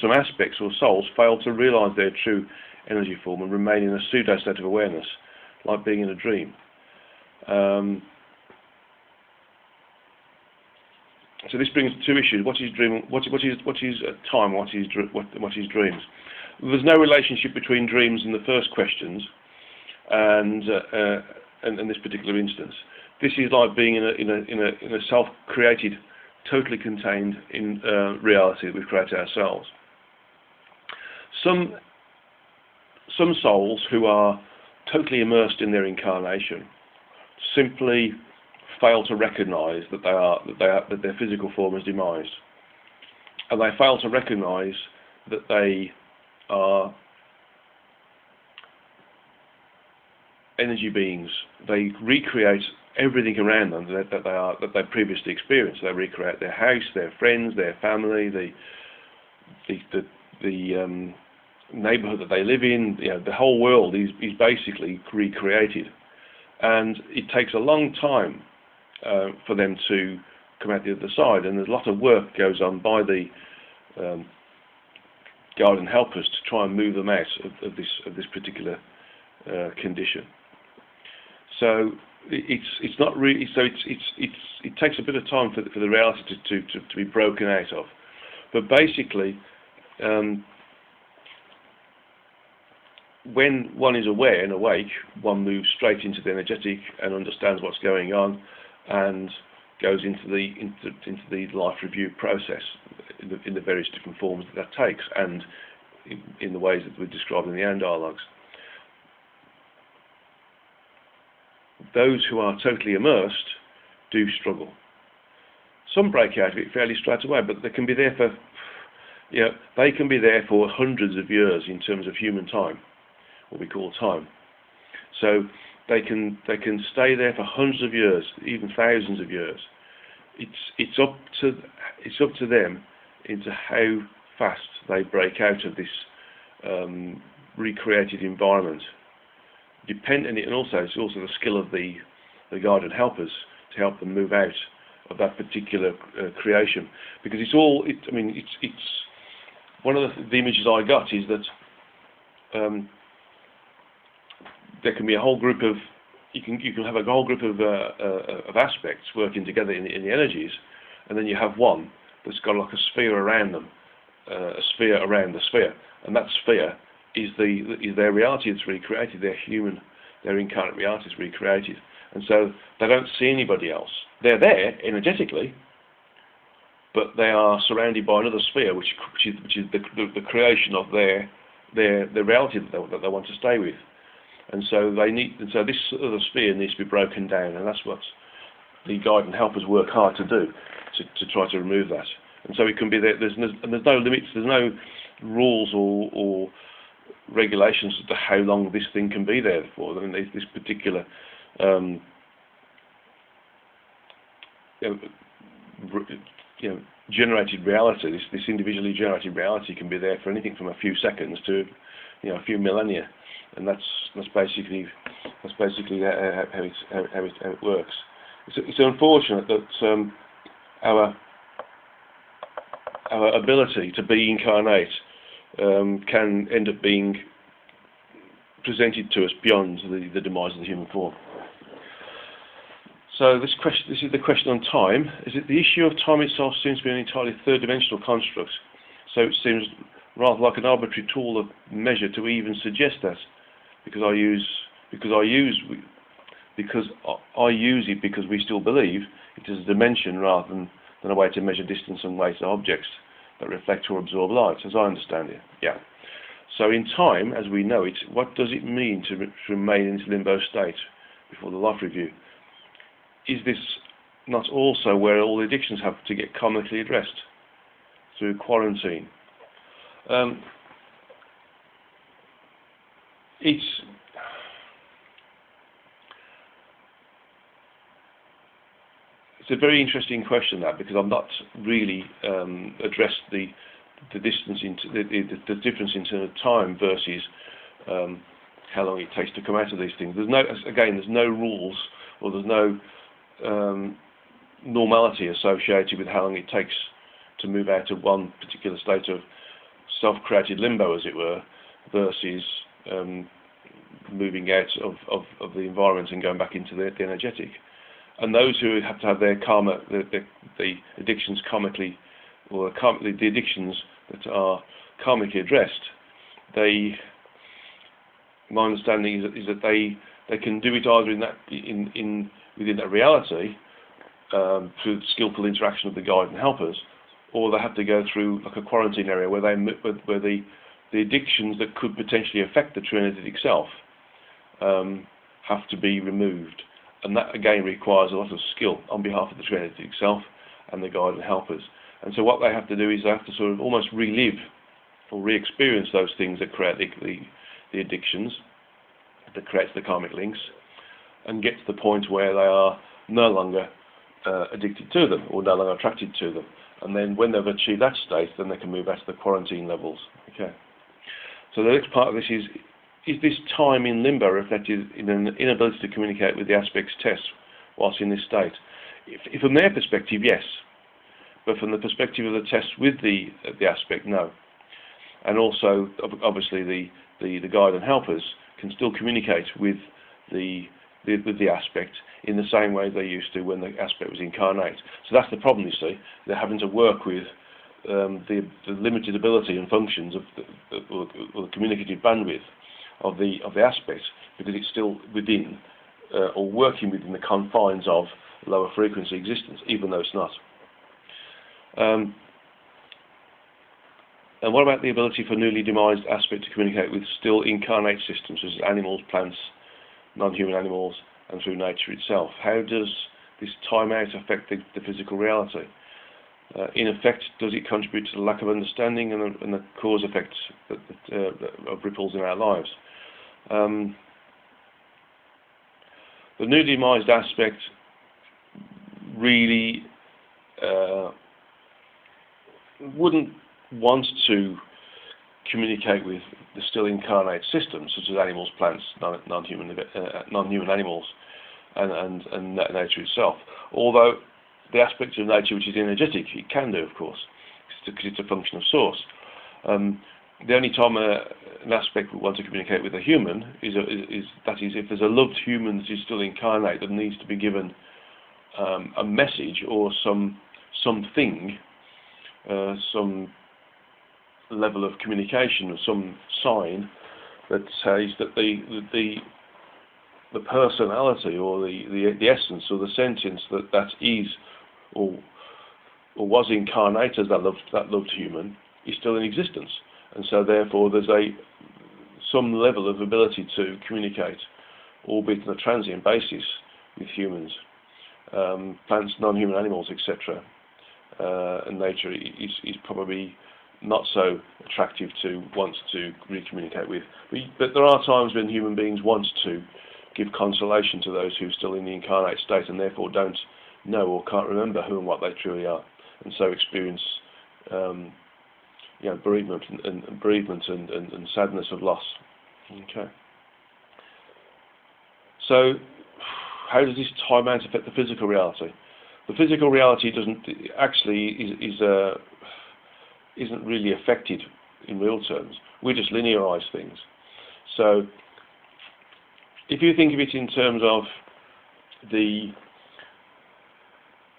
some aspects or souls fail to realise their true energy form and remain in a pseudo state of awareness, like being in a dream. So this brings two issues: what is dream? What is time? What is dreams? There's no relationship between dreams and the first questions, and this particular instance. This is like being in a self-created, totally contained in reality that we've created ourselves. Some souls who are totally immersed in their incarnation simply fail to recognise that their physical form is demised, and they fail to recognise that they are energy beings. They recreate everything around them that they previously experienced. They recreate their house, their friends, their family, the neighbourhood that they live in. The whole world is basically recreated, and it takes a long time for them to come out the other side. And there's a lot of work goes on by the guide and helpers to try and move them out of this particular condition. So it's not really. So it takes a bit of time for the reality to be broken out of. But basically, when one is aware and awake, one moves straight into the energetic and understands what's going on, and goes into the life review process in the various different forms that takes, and in the ways that we're described in the AND dialogues. Those who are totally immersed do struggle. Some break out of it fairly straight away, but they can be there for, they can be there for hundreds of years in terms of human time, what we call time. So they can stay there for hundreds of years, even thousands of years. It's up to them into how fast they break out of this recreated environment. And also it's also the skill of the guide and helpers to help them move out of that particular creation, because it's one of the images I got is that there can be a whole group of you can have a whole group of aspects working together in the energies, and then you have one that's got like a sphere around them, a sphere around the sphere, and that sphere is their reality that's recreated, their incarnate reality is recreated, and so they don't see anybody else. They're there energetically, but they are surrounded by another sphere, which is the creation of their reality that they want to stay with, and so this other sphere needs to be broken down, and that's what the guide and helpers work hard to do, to try to remove that. And so it can be there. There's no limits. There's no rules or regulations as to how long this thing can be there for. I mean, this particular generated reality, this individually generated reality, can be there for anything from a few seconds to a few millennia, and that's basically how it works. It's unfortunate that our ability to be incarnate can end up being presented to us beyond the demise of the human form. So this is the question on time. Is it the issue of time itself seems to be an entirely third-dimensional construct? So it seems rather like an arbitrary tool of measure to even suggest that, because I use it because we still believe it is a dimension rather than a way to measure distance and weight of objects that reflect or absorb light, as I understand it. Yeah. So in time, as we know it, what does it mean to remain in this limbo state before the life review? Is this not also where all the addictions have to get comically addressed through quarantine? It's a very interesting question, that, because I've not really addressed the distance into the difference in terms of time versus how long it takes to come out of these things. There's no rules, or there's no normality associated with how long it takes to move out of one particular state of self-created limbo, as it were, versus moving out of the environment and going back into the energetic. and those who have to have their karma, the addictions karmically, or the addictions that are karmically addressed, my understanding is that they can do it either within that reality, through skillful interaction of the guide and helpers, or they have to go through like a quarantine area where the addictions that could potentially affect the true energetic self have to be removed, and that again requires a lot of skill on behalf of the true energetic self and the guide and helpers. And so what they have to do is they have to sort of almost relive or re-experience those things that create the addictions, that creates the karmic links, and get to the point where they are no longer addicted to them or no longer attracted to them. And then when they've achieved that state, then they can move back to the quarantine levels. Okay. So the next part of this is this time in limbo reflected in an inability to communicate with the aspects test whilst in this state? If from their perspective, yes. But from the perspective of the test with the aspect, no. And also, obviously, the guide and helpers can still communicate with the aspect in the same way they used to when the aspect was incarnate. So that's the problem, you see. They're having to work with the limited ability and functions of the communicative bandwidth of the aspect, because it's still within or working within the confines of lower frequency existence, even though it's not. And what about the ability for newly demised aspect to communicate with still incarnate systems, such as animals, plants, non-human animals, and through nature itself? How does this time out affect the physical reality? In effect, does it contribute to the lack of understanding and the cause effects of ripples in our lives? The newly demised aspect really wouldn't want to communicate with the still incarnate systems, such as animals, plants, non-human animals, and nature itself. Although the aspect of nature which is energetic, it can do, of course, because it's a function of source. The only time an aspect would want to communicate with a human is if there's a loved human that is still incarnate that needs to be given a message or something, some level of communication or some sign that says that the personality or the essence or the sentience that is or was incarnate as that loved human is still in existence, and so therefore there's some level of ability to communicate, albeit on a transient basis, with humans, plants, non-human animals, etc. And nature is probably not so attractive to want to communicate with. But there are times when human beings want to give consolation to those who are still in the incarnate state and therefore don't know or can't remember who and what they truly are, and so experience bereavement and sadness of loss. Okay. So, how does this time out affect the physical reality? The physical reality isn't really affected in real terms. We just linearize things. So, if you think of it in terms of the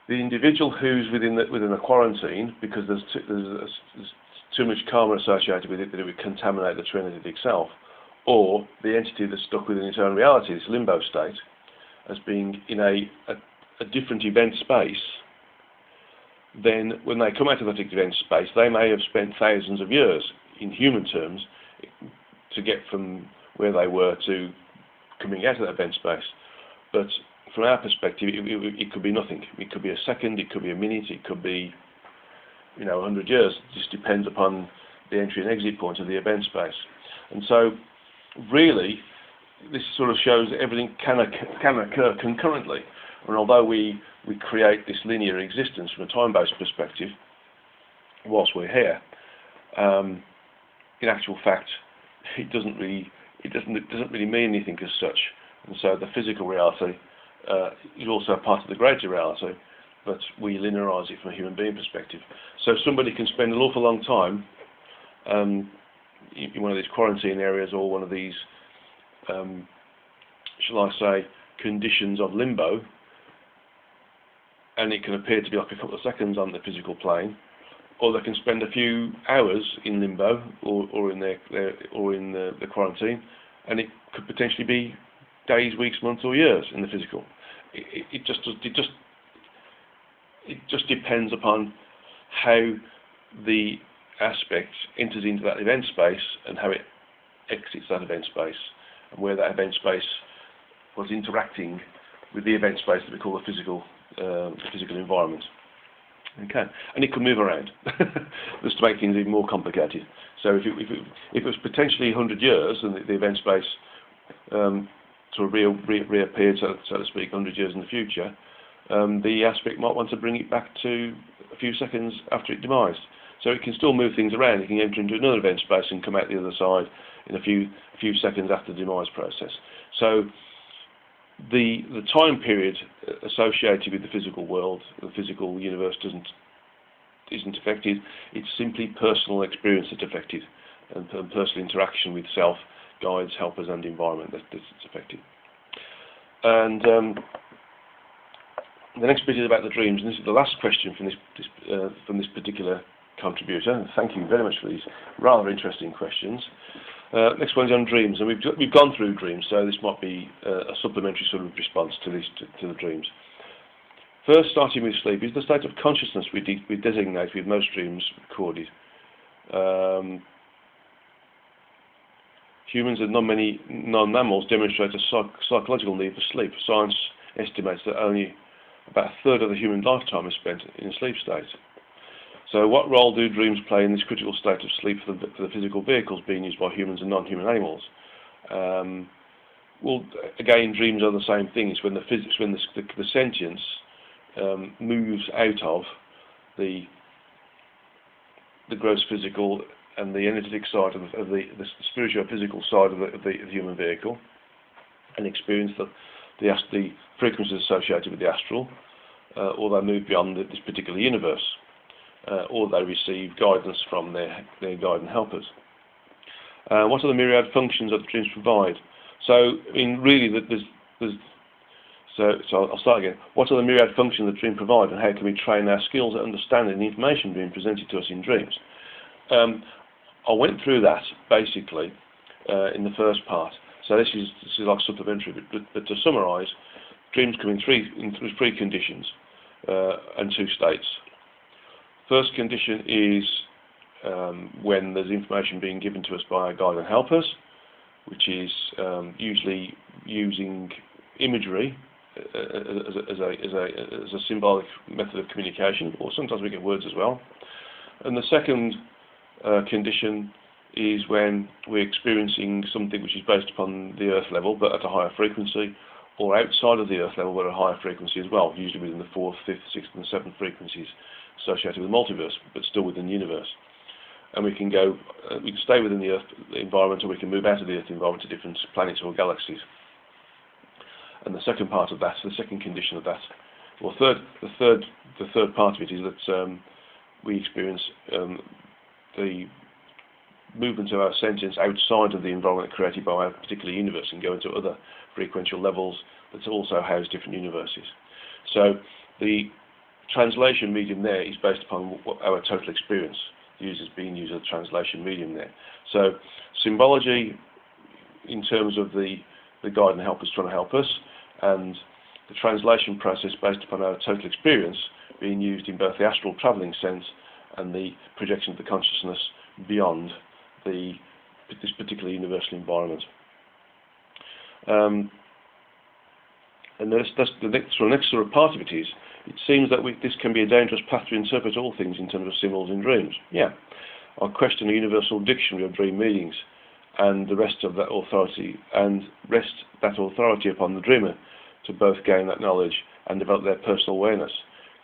individual who's within a quarantine because there's too much karma associated with it that it would contaminate the true energetic self, or the entity that's stuck within its own reality, this limbo state, as being in a different event space, then when they come out of that event space, they may have spent thousands of years, in human terms, to get from where they were to coming out of that event space. But from our perspective, it could be nothing. It could be a second, it could be a minute, it could be 100 years. It just depends upon the entry and exit point of the event space. And so, really, this sort of shows that everything can occur concurrently. And although we create this linear existence from a time-based perspective, whilst we're here, in actual fact, it doesn't really mean anything as such. And so the physical reality is also a part of the greater reality, but we linearize it from a human being perspective. So somebody can spend an awful long time in one of these quarantine areas or one of these, shall I say, conditions of limbo, and it can appear to be like a couple of seconds on the physical plane, or they can spend a few hours in limbo or in the quarantine, and it could potentially be days, weeks, months, or years in the physical. It just depends upon how the aspect enters into that event space and how it exits that event space, and where that event space was interacting with the event space that we call the physical environment. Okay, and it can move around, just to make things even more complicated. So if it was potentially 100 years, and the event space sort of reappeared, so to speak, 100 years in the future, the aspect might want to bring it back to a few seconds after it demised. So it can still move things around. It can enter into another event space and come out the other side in a few seconds after the demise process. So the time period associated with the physical world, the physical universe, isn't affected. It's simply personal experience that's affected, and personal interaction with self, guides, helpers, and environment that's affected. And the next bit is about the dreams, and this is the last question from this particular contributor. Thank you very much for these rather interesting questions. Next one is on dreams, and we've gone through dreams, so this might be a supplementary sort of response to the dreams. First, starting with sleep, is the state of consciousness we designate with most dreams recorded. Humans and many non-mammals demonstrate a psychological need for sleep. Science estimates that only about a third of the human lifetime is spent in a sleep state. So what role do dreams play in this critical state of sleep for the physical vehicles being used by humans and non-human animals? Well, again, dreams are the same thing. It's when the sentience moves out of the gross physical and the energetic side of the spiritual physical side of the human vehicle, and experience the frequencies associated with the astral, or they move beyond this particular universe, or they receive guidance from their guide and helpers. What are the myriad functions that the dreams provide? So, really, So I'll start again. What are the myriad functions that dreams provide, and how can we train our skills at understanding the information being presented to us in dreams? I went through that basically in the first part. So this is like supplementary, but to summarise, dreams come in three conditions and two states. First condition is when there's information being given to us by our guide and helpers, which is usually using imagery as a symbolic method of communication, or sometimes we get words as well. And the second condition is when we're experiencing something which is based upon the Earth level but at a higher frequency, or outside of the Earth level but at a higher frequency as well, usually within the 4th, 5th, 6th and 7th frequencies associated with the multiverse, but still within the universe. And we can stay within the Earth environment, or we can move out of the Earth environment to different planets or galaxies. And the second part of that, the second condition of that, or the third part of it is that we experience the movement of our sentience outside of the environment created by our particular universe and go into other frequential levels that also house different universes. So the translation medium there is based upon our total experience. The user's being used as a translation medium there. So symbology in terms of the guide and helpers trying to help us, and the translation process based upon our total experience being used in both the astral travelling sense and the projection of the consciousness beyond this particular universal environment. And that's the next sort of part of it is, it seems that this can be a dangerous path to interpret all things in terms of symbols in dreams. Yeah. I question the universal dictionary of dream meanings and rest that authority upon the dreamer to both gain that knowledge and develop their personal awareness.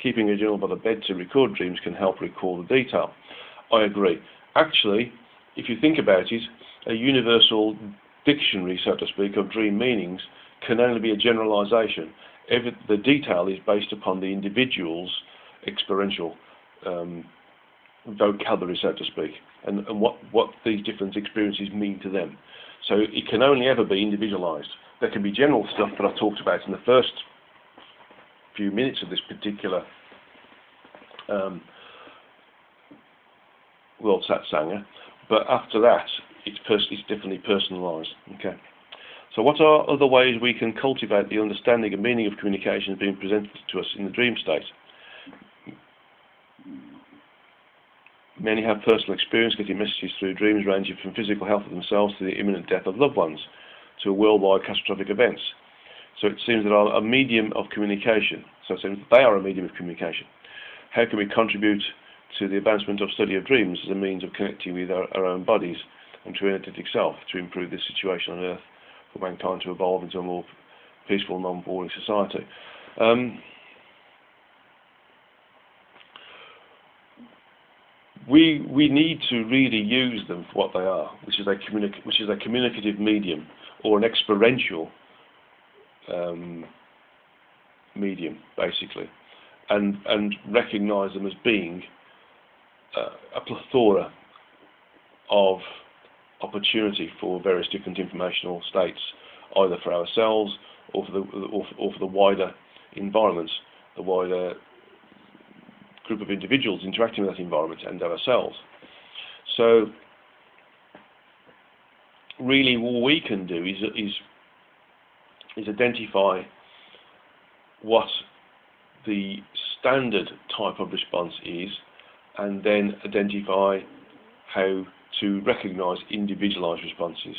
Keeping a journal by the bed to record dreams can help recall the detail. I agree. Actually, if you think about it, a universal dictionary, so to speak, of dream meanings can only be a generalization. The detail is based upon the individual's experiential vocabulary, so to speak, and what these different experiences mean to them. So it can only ever be individualized. There can be general stuff that I talked about in the first few minutes of this particular World Satsanga, but after that, it's definitely personalised. Okay. So what are other ways we can cultivate the understanding and meaning of communications being presented to us in the dream state? Many have personal experience getting messages through dreams ranging from physical health of themselves to the imminent death of loved ones, to worldwide catastrophic events. So it seems that a medium of communication. So it seems that they are a medium of communication. How can we contribute to the advancement of study of dreams as a means of connecting with our own bodies and true energetic self to improve this situation on Earth for mankind to evolve into a more peaceful, non-warring society? We need to really use them for what they are, which is a communicative medium or an experiential medium, basically, and recognise them as being a plethora of opportunity for various different informational states, either for ourselves or for the wider environments, the wider group of individuals interacting with that environment and ourselves. So really what we can do is identify what the standard type of response is, and then identify how to recognise individualised responses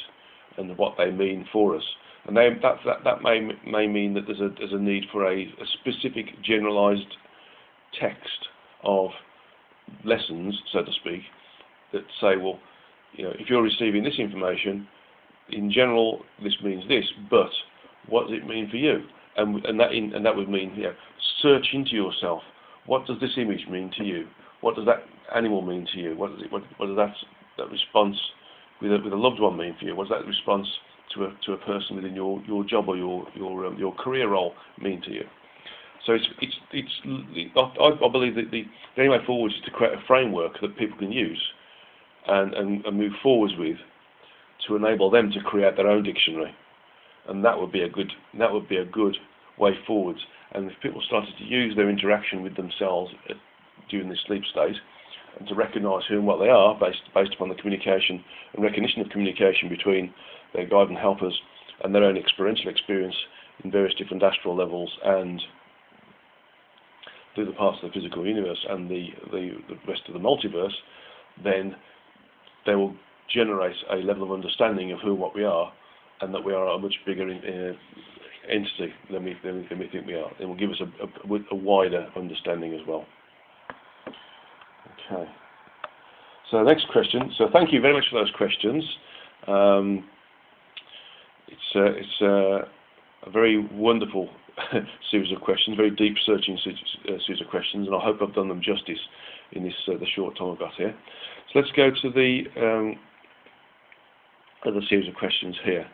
and what they mean for us. And that may mean that there's a need for a specific generalised text of lessons, so to speak, that say, well, if you're receiving this information, in general, this means this, but what does it mean for you? And that would mean, search into yourself. What does this image mean to you? What does that animal mean to you? What does that response with a loved one mean for you? What does that response to a person within your job or your career role mean to you? So I believe that the only way forward is to create a framework that people can use and move forwards with, to enable them to create their own dictionary, and that would be a good way forwards. And if people started to use their interaction with themselves during this sleep state, and to recognise who and what they are based upon the communication and recognition of communication between their guide and helpers and their own experiential experience in various different astral levels and through the parts of the physical universe and the rest of the multiverse, then they will generate a level of understanding of who and what we are, and that we are a much bigger entity than we think we are. It will give us a wider understanding as well. Okay. So next question. So thank you very much for those questions. It's a very wonderful series of questions, very deep searching series of questions, and I hope I've done them justice in this the short time I've got here. So let's go to the other series of questions here.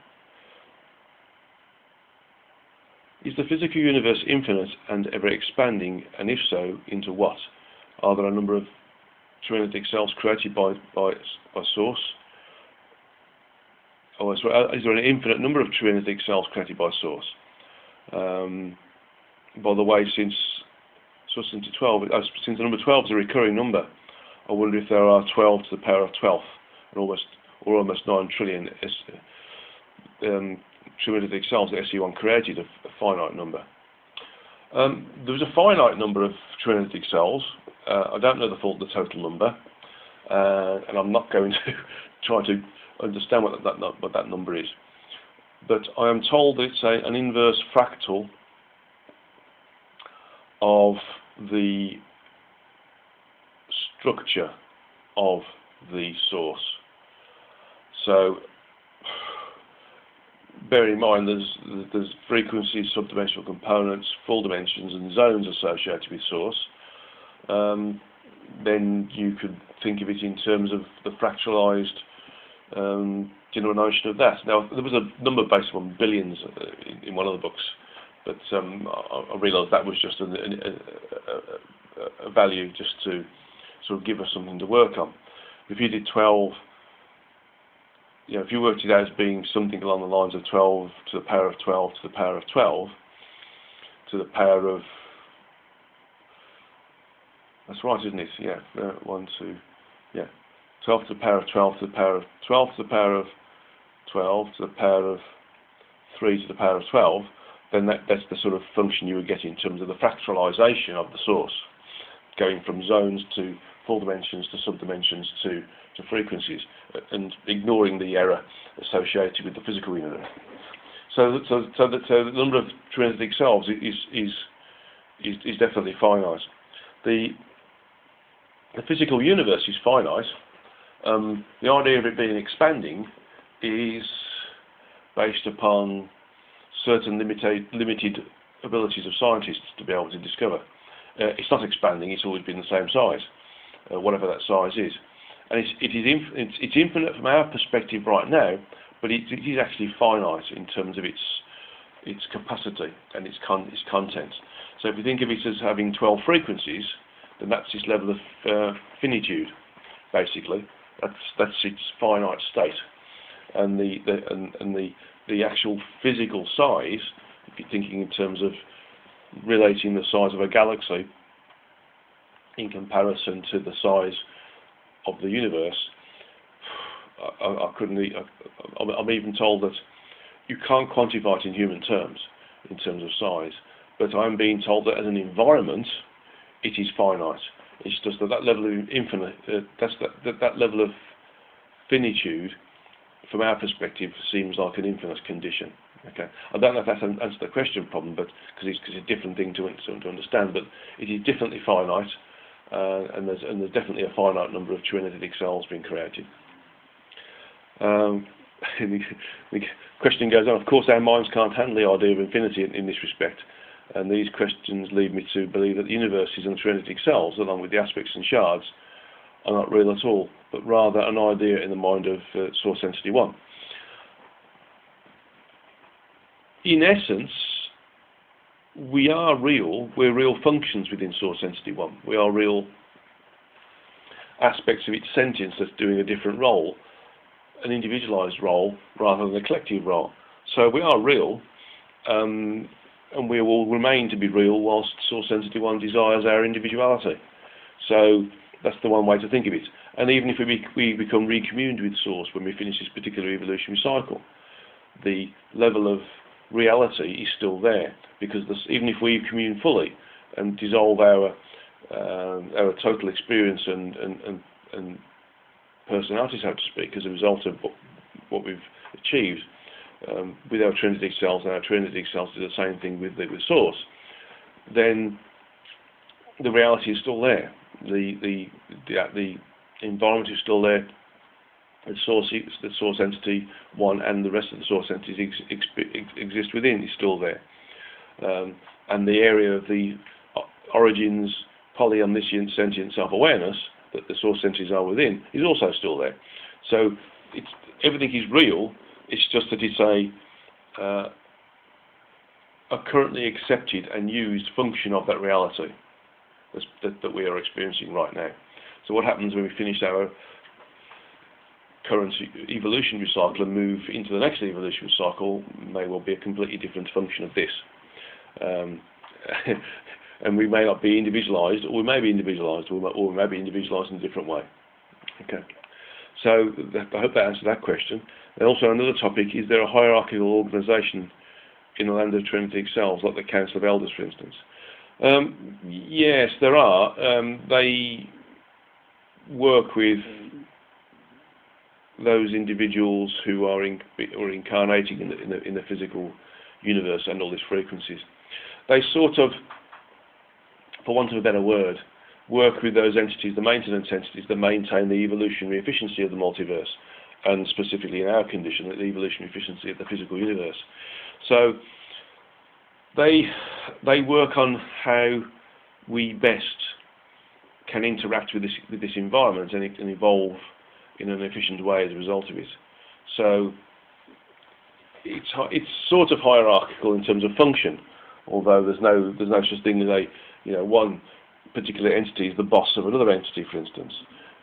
Is the physical universe infinite and ever expanding, and if so, into what? Are there a number of true energetic selves created by source? Is there an infinite number of true energetic selves created by source? By the way, since the number 12 is a recurring number, I wonder if there are 12 to the power of 12, and almost 9 trillion true energetic selves that SE1 created, a finite number. There was a finite number of true energetic cells. I don't know the total number, and I'm not going to try to understand what that number is. But I am told it's an inverse fractal of the structure of the source. So bear in mind there's frequencies, subdimensional components, full dimensions and zones associated with source. Then you could think of it in terms of the fractalized general notion of that. Now, there was a number based on billions in one of the books, but I realised that was just a value just to sort of give us something to work on. If you did 12, if you worked it out as being something along the lines of 12 to the power of 12 to the power of 12 to the power of That's right, isn't it? Yeah, 1, 2, yeah. 12 to the power of 12 to the power of 12 to the power of 12 to the power of 3 to the power of 12, then that's the sort of function you would get in terms of the fractalization of the source, going from zones to full dimensions to subdimensions to frequencies, and ignoring the error associated with the physical universe. So the number of trinetic selves is definitely finite. The physical universe is finite. The idea of it being expanding is based upon certain limited abilities of scientists to be able to discover. It's not expanding, it's always been the same size, whatever that size is. And it's infinite from our perspective right now, but it is actually finite in terms of its capacity and its content. So if you think of it as having 12 frequencies, then that's its level of finitude, basically. That's its finite state. And the actual physical size, if you're thinking in terms of relating the size of a galaxy in comparison to the size of the universe, I'm even told that you can't quantify it in human terms, in terms of size, but I'm being told that as an environment, it is finite. It's just that level of infinite, that level of finitude, from our perspective, seems like an infinite condition. Okay, I don't know if that answers the question problem, but because it's a different thing to understand, but it is definitely finite, and there's definitely a finite number of trinetic cells being created. The question goes on. Of course, our minds can't handle the idea of infinity in this respect, and these questions lead me to believe that the universes and trinetic cells, along with the aspects and shards, are not real at all, but rather an idea in the mind of source entity 1. In essence, we are real. We're real functions within source entity 1. We are real aspects of its sentience that's doing a different role, an individualized role rather than a collective role. So we are real, and we will remain to be real whilst source entity 1 desires our individuality. So that's the one way to think of it. And even if we become recommuned with source when we finish this particular evolutionary cycle, the level of reality is still there, because even if we commune fully and dissolve our total experience and personality, so to speak, as a result of what we've achieved with our trinetic cells, and our trinetic cells do the same thing with source, then the reality is still there. The environment is still there. The source entity 1 and the rest of the source entities exist within is still there, and the area of the origins, polyomniscient, sentient self-awareness that the source entities are within is also still there. So everything is real. It's just that it's a currently accepted and used function of that reality that we are experiencing right now. So what happens when we finish our current evolutionary cycle and move into the next evolutionary cycle may well be a completely different function of this. And we may not be individualized, or we may be individualized, or we may be individualized in a different way. Okay. So I hope that answered that question. And also another topic, is there a hierarchical organization in the land of trinetic cells, like the Council of Elders, for instance? Yes, there are. They work with those individuals who are incarnating in the physical universe and all these frequencies. They sort of, for want of a better word, work with those entities, the maintenance entities that maintain the evolutionary efficiency of the multiverse, and specifically in our condition, the evolutionary efficiency of the physical universe. So they work on how we best can interact with this environment and evolve in an efficient way as a result of it. So it's sort of hierarchical in terms of function, although there's no such thing as one particular entity is the boss of another entity, for instance.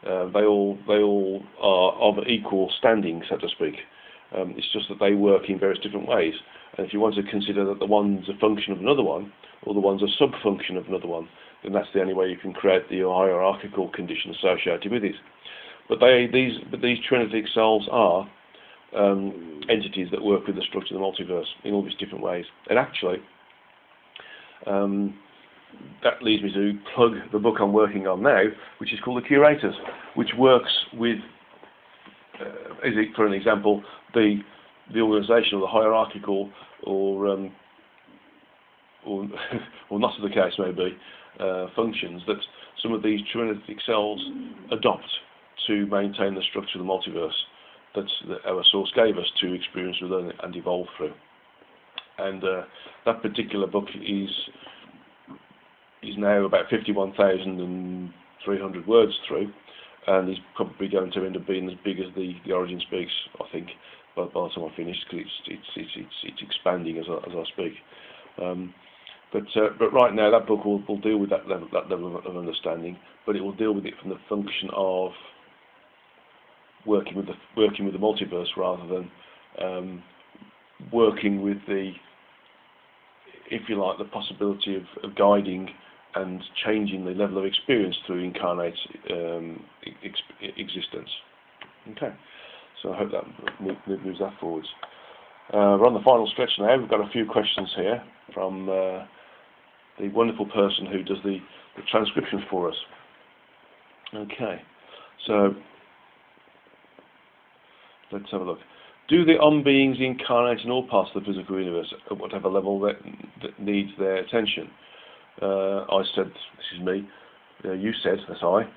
They all are of equal standing, so to speak. It's just that they work in various different ways. And if you want to consider that the one's a function of another one, or the one's a sub-function of another one, then that's the only way you can create the hierarchical condition associated with it. But these trinitic selves are entities that work with the structure of the multiverse in all these different ways. And actually, that leads me to plug the book I'm working on now, which is called The Curators, which works with, for an example, the organisation of the hierarchical or not as the case may be, functions that some of these trinitic cells adopt to maintain the structure of the multiverse that our source gave us to experience, learn and evolve through. And that particular book is now about 51,300 words through, and is probably going to end up being as big as the Origin Speaks, I think, by the time I finish, because it's expanding as I speak. But right now that book will deal with that level of understanding, but it will deal with it from the function of working with the multiverse rather than working with the, if you like, the possibility of guiding and changing the level of experience through incarnate existence. Okay, so I hope that moves that forwards. We're on the final stretch now. We've got a few questions here from the wonderful person who does the transcriptions for us. Okay, so let's have a look. Do the beings incarnate in all parts of the physical universe at whatever level that needs their attention? I said, this is me. You said, that's I.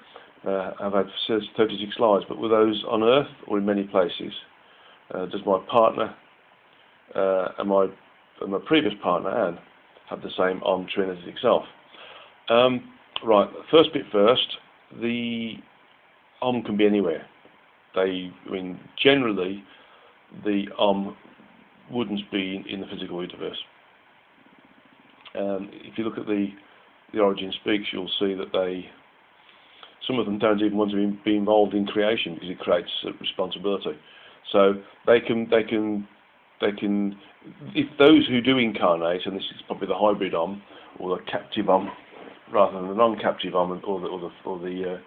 I've had 36 lives, but were those on Earth or in many places? Does my partner and my previous partner, Anne, have the same trinitic self? Right, first bit first. The can be anywhere. Generally, the wouldn't be in the physical universe. If you look at the Origin Speaks, you'll see that some of them don't even want to be involved in creation because it creates responsibility. So they can, if those who do incarnate, and this is probably the hybrid or the captive rather than the non-captive or the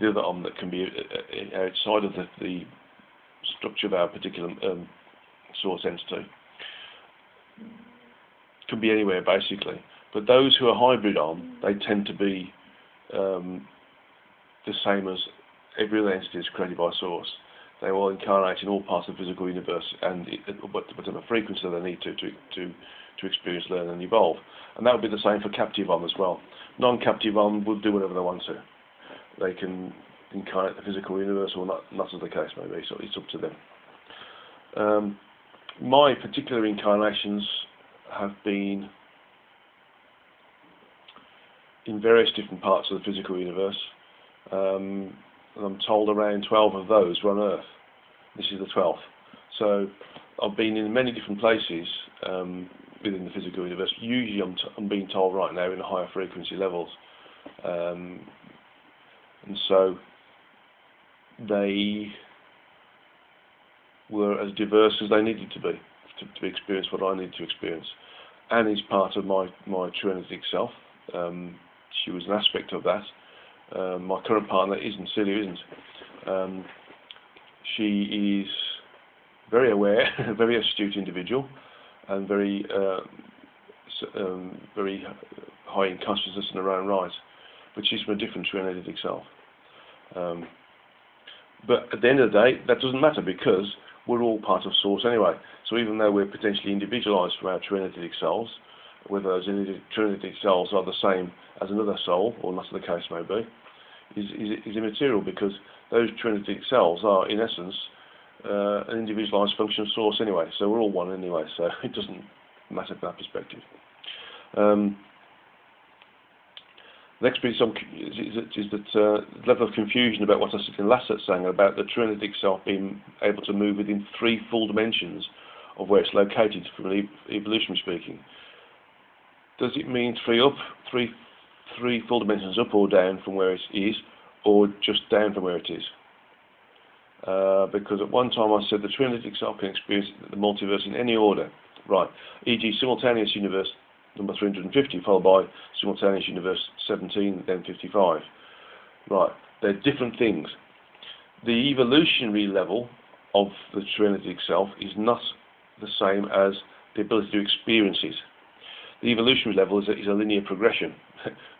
other that can be outside of the structure of our particular source entity, can be anywhere basically. But those who are hybrid they tend to be the same as every other entity is created by source. They will incarnate in all parts of the physical universe, and whatever frequency they need to experience, learn, and evolve. And that would be the same for captive as well. Non-captive will do whatever they want to. They can incarnate the physical universe or not as the case may be. So it's up to them. My particular incarnations have been in various different parts of the physical universe. And I'm told around 12 of those were on Earth. This is the 12th. So I've been in many different places within the physical universe. Usually I'm being told right now in the higher frequency levels. And so they were as diverse as they needed to be to experience what I needed to experience. Anne is part of my trinitic self. She was an aspect of that. My current partner isn't. Celia isn't. She is very aware, a very astute individual, and very high in consciousness in her own right. But she's from a different trinitic self. But at the end of the day, that doesn't matter because we're all part of Source anyway. So even though we're potentially individualised from our trinitic selves, whether those trinitic selves are the same as another soul, or not as the case may be, is immaterial because those trinitic cells are, in essence, an individualised function of Source anyway. So we're all one anyway, so it doesn't matter from that perspective. Next bit is that level of confusion about what I said in last Satsanga about the trinitic self being able to move within 3 full dimensions of where it's located from an evolutionary speaking. Does it mean 3 full dimensions up or down from where it is, or just down from where it is? Because at one time I said the trinitic self can experience the multiverse in any order. Right, e.g. simultaneous universe, number 350, followed by simultaneous universe 17, then 55. Right, they're different things. The evolutionary level of the true energetic self is not the same as the ability to experience it. The evolutionary level is a linear progression.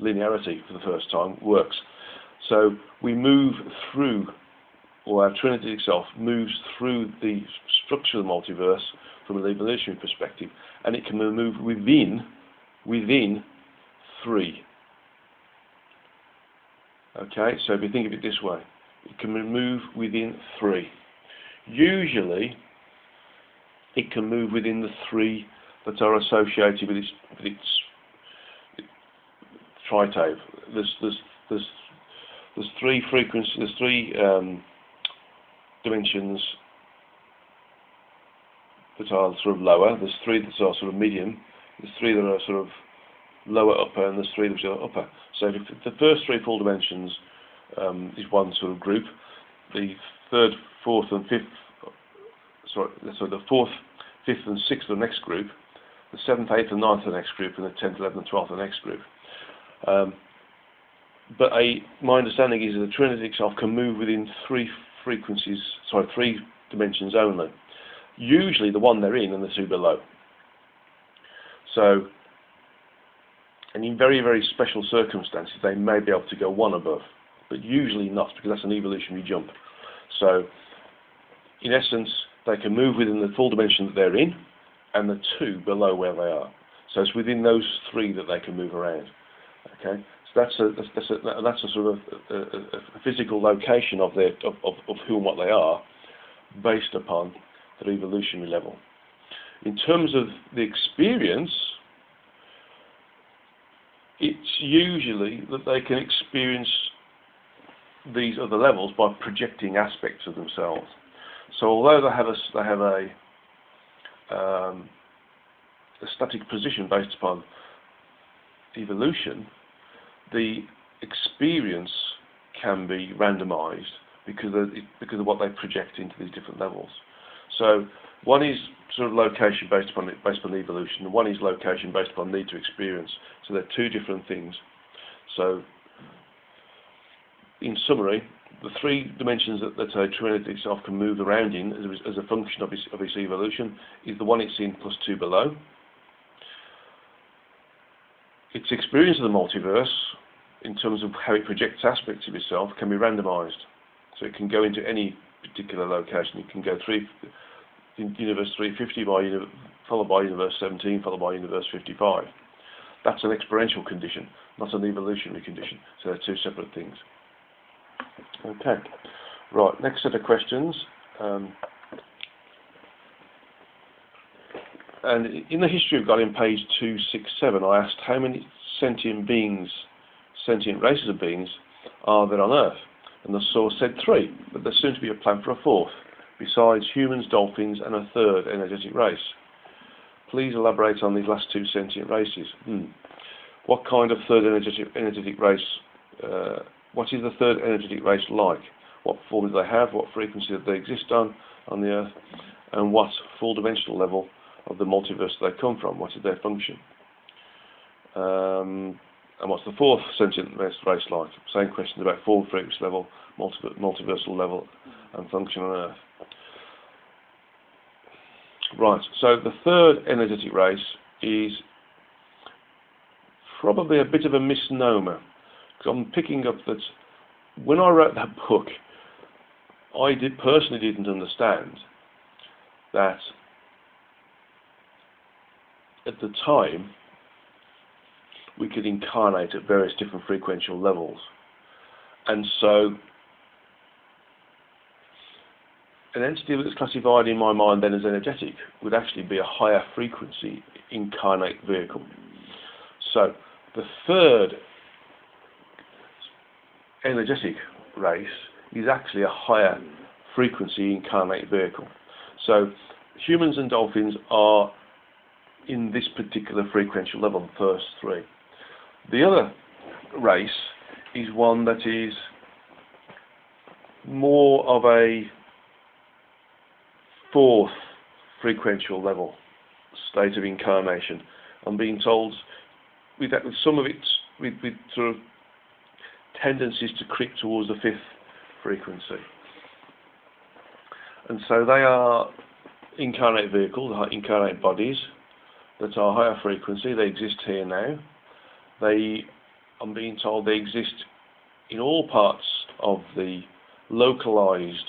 Linearity, for the first time, works. So we move through, or our true energetic self moves through the structure of the multiverse from an evolutionary perspective, and it can move within 3. Okay, so if you think of it this way, it can move within 3. Usually, it can move within the 3 that are associated with its tritave. There's 3 frequencies. There's 3 dimensions that are sort of lower. There's 3 that are sort of medium. There's 3 that are sort of lower upper, and there's 3 that are upper. So if the first 3 full dimensions is one sort of group. The 3rd, 4th, and 5th. So the 4th, 5th, and 6th are the next group. The 7th, 8th, and 9th are the next group, and the 10th, 11th, and 12th are the next group. But my understanding is that the true energetic self can move within 3 dimensions only. Usually the one they're in and the 2 below. So, and in very, very special circumstances, they may be able to go 1 above, but usually not, because that's an evolutionary jump. So, in essence, they can move within the full dimension that they're in, and the 2 below where they are. So it's within those 3 that they can move around. Okay, so that's a sort of a physical location of who and what they are, based upon their evolutionary level. In terms of the experience, it's usually that they can experience these other levels by projecting aspects of themselves. So although they have a static position based upon evolution, the experience can be randomized because of what they project into these different levels. So one is sort of location based upon evolution, and one is location based upon need to experience. So they're 2 different things. So in summary, the 3 dimensions that a true energetic self can move around in as a function of its evolution is the one it's in plus 2 below. Its experience of the multiverse, in terms of how it projects aspects of itself, can be randomized. So it can go into any particular location. It can go in universe 350 followed by universe 17, followed by universe 55. That's an experiential condition, not an evolutionary condition. So they're 2 separate things. Okay, right, next set of questions. And in the history of God, in page 267, I asked how many sentient races of beings are there on Earth? And the source said 3, but there seems to be a plan for a 4th, besides humans, dolphins, and a 3rd energetic race. Please elaborate on these last 2 sentient races. What kind of 3rd energetic race? What is the 3rd energetic race like? What form do they have? What frequency do they exist on the Earth? And what full dimensional level of the multiverse do they come from? What is their function? And what's the 4th sentient race like? Same question about form, frequency level, multiversal level, and function on Earth. Right, so the 3rd energetic race is probably a bit of a misnomer. Because I'm picking up that when I wrote that book, I personally didn't understand that at the time we could incarnate at various different frequential levels. And so an entity that's classified in my mind then as energetic would actually be a higher frequency incarnate vehicle. So the 3rd energetic race is actually a higher frequency incarnate vehicle. So humans and dolphins are in this particular frequential level, the first 3. The other race is one that is more of a 4th frequential level state of incarnation, I'm being told, with some of it, with sort of tendencies to creep towards the fifth frequency. And so they are incarnate vehicles, incarnate bodies that are higher frequency. They exist here now. I'm being told they exist in all parts of the localized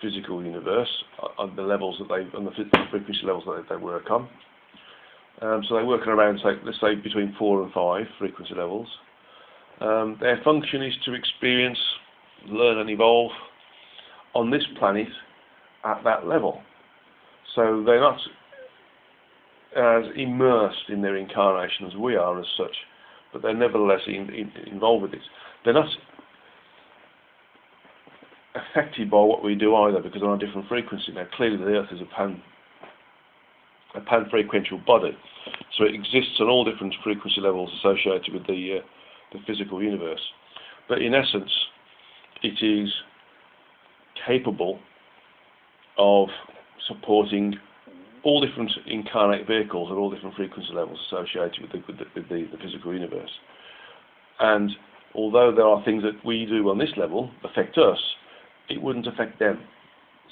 physical universe on the levels that on the frequency levels that they work on. So they work around, let's say, between 4 and 5 frequency levels. Their function is to experience, learn and evolve on this planet at that level. So they're not as immersed in their incarnation as we are as such, but they're nevertheless involved with it. They're not affected by what we do either, because they're on a different frequency. Now clearly the Earth is a pan-frequential body, so it exists on all different frequency levels associated with the physical universe. But in essence, it is capable of supporting all different incarnate vehicles at all different frequency levels associated with the physical universe. And although there are things that we do on this level affect us, it wouldn't affect them.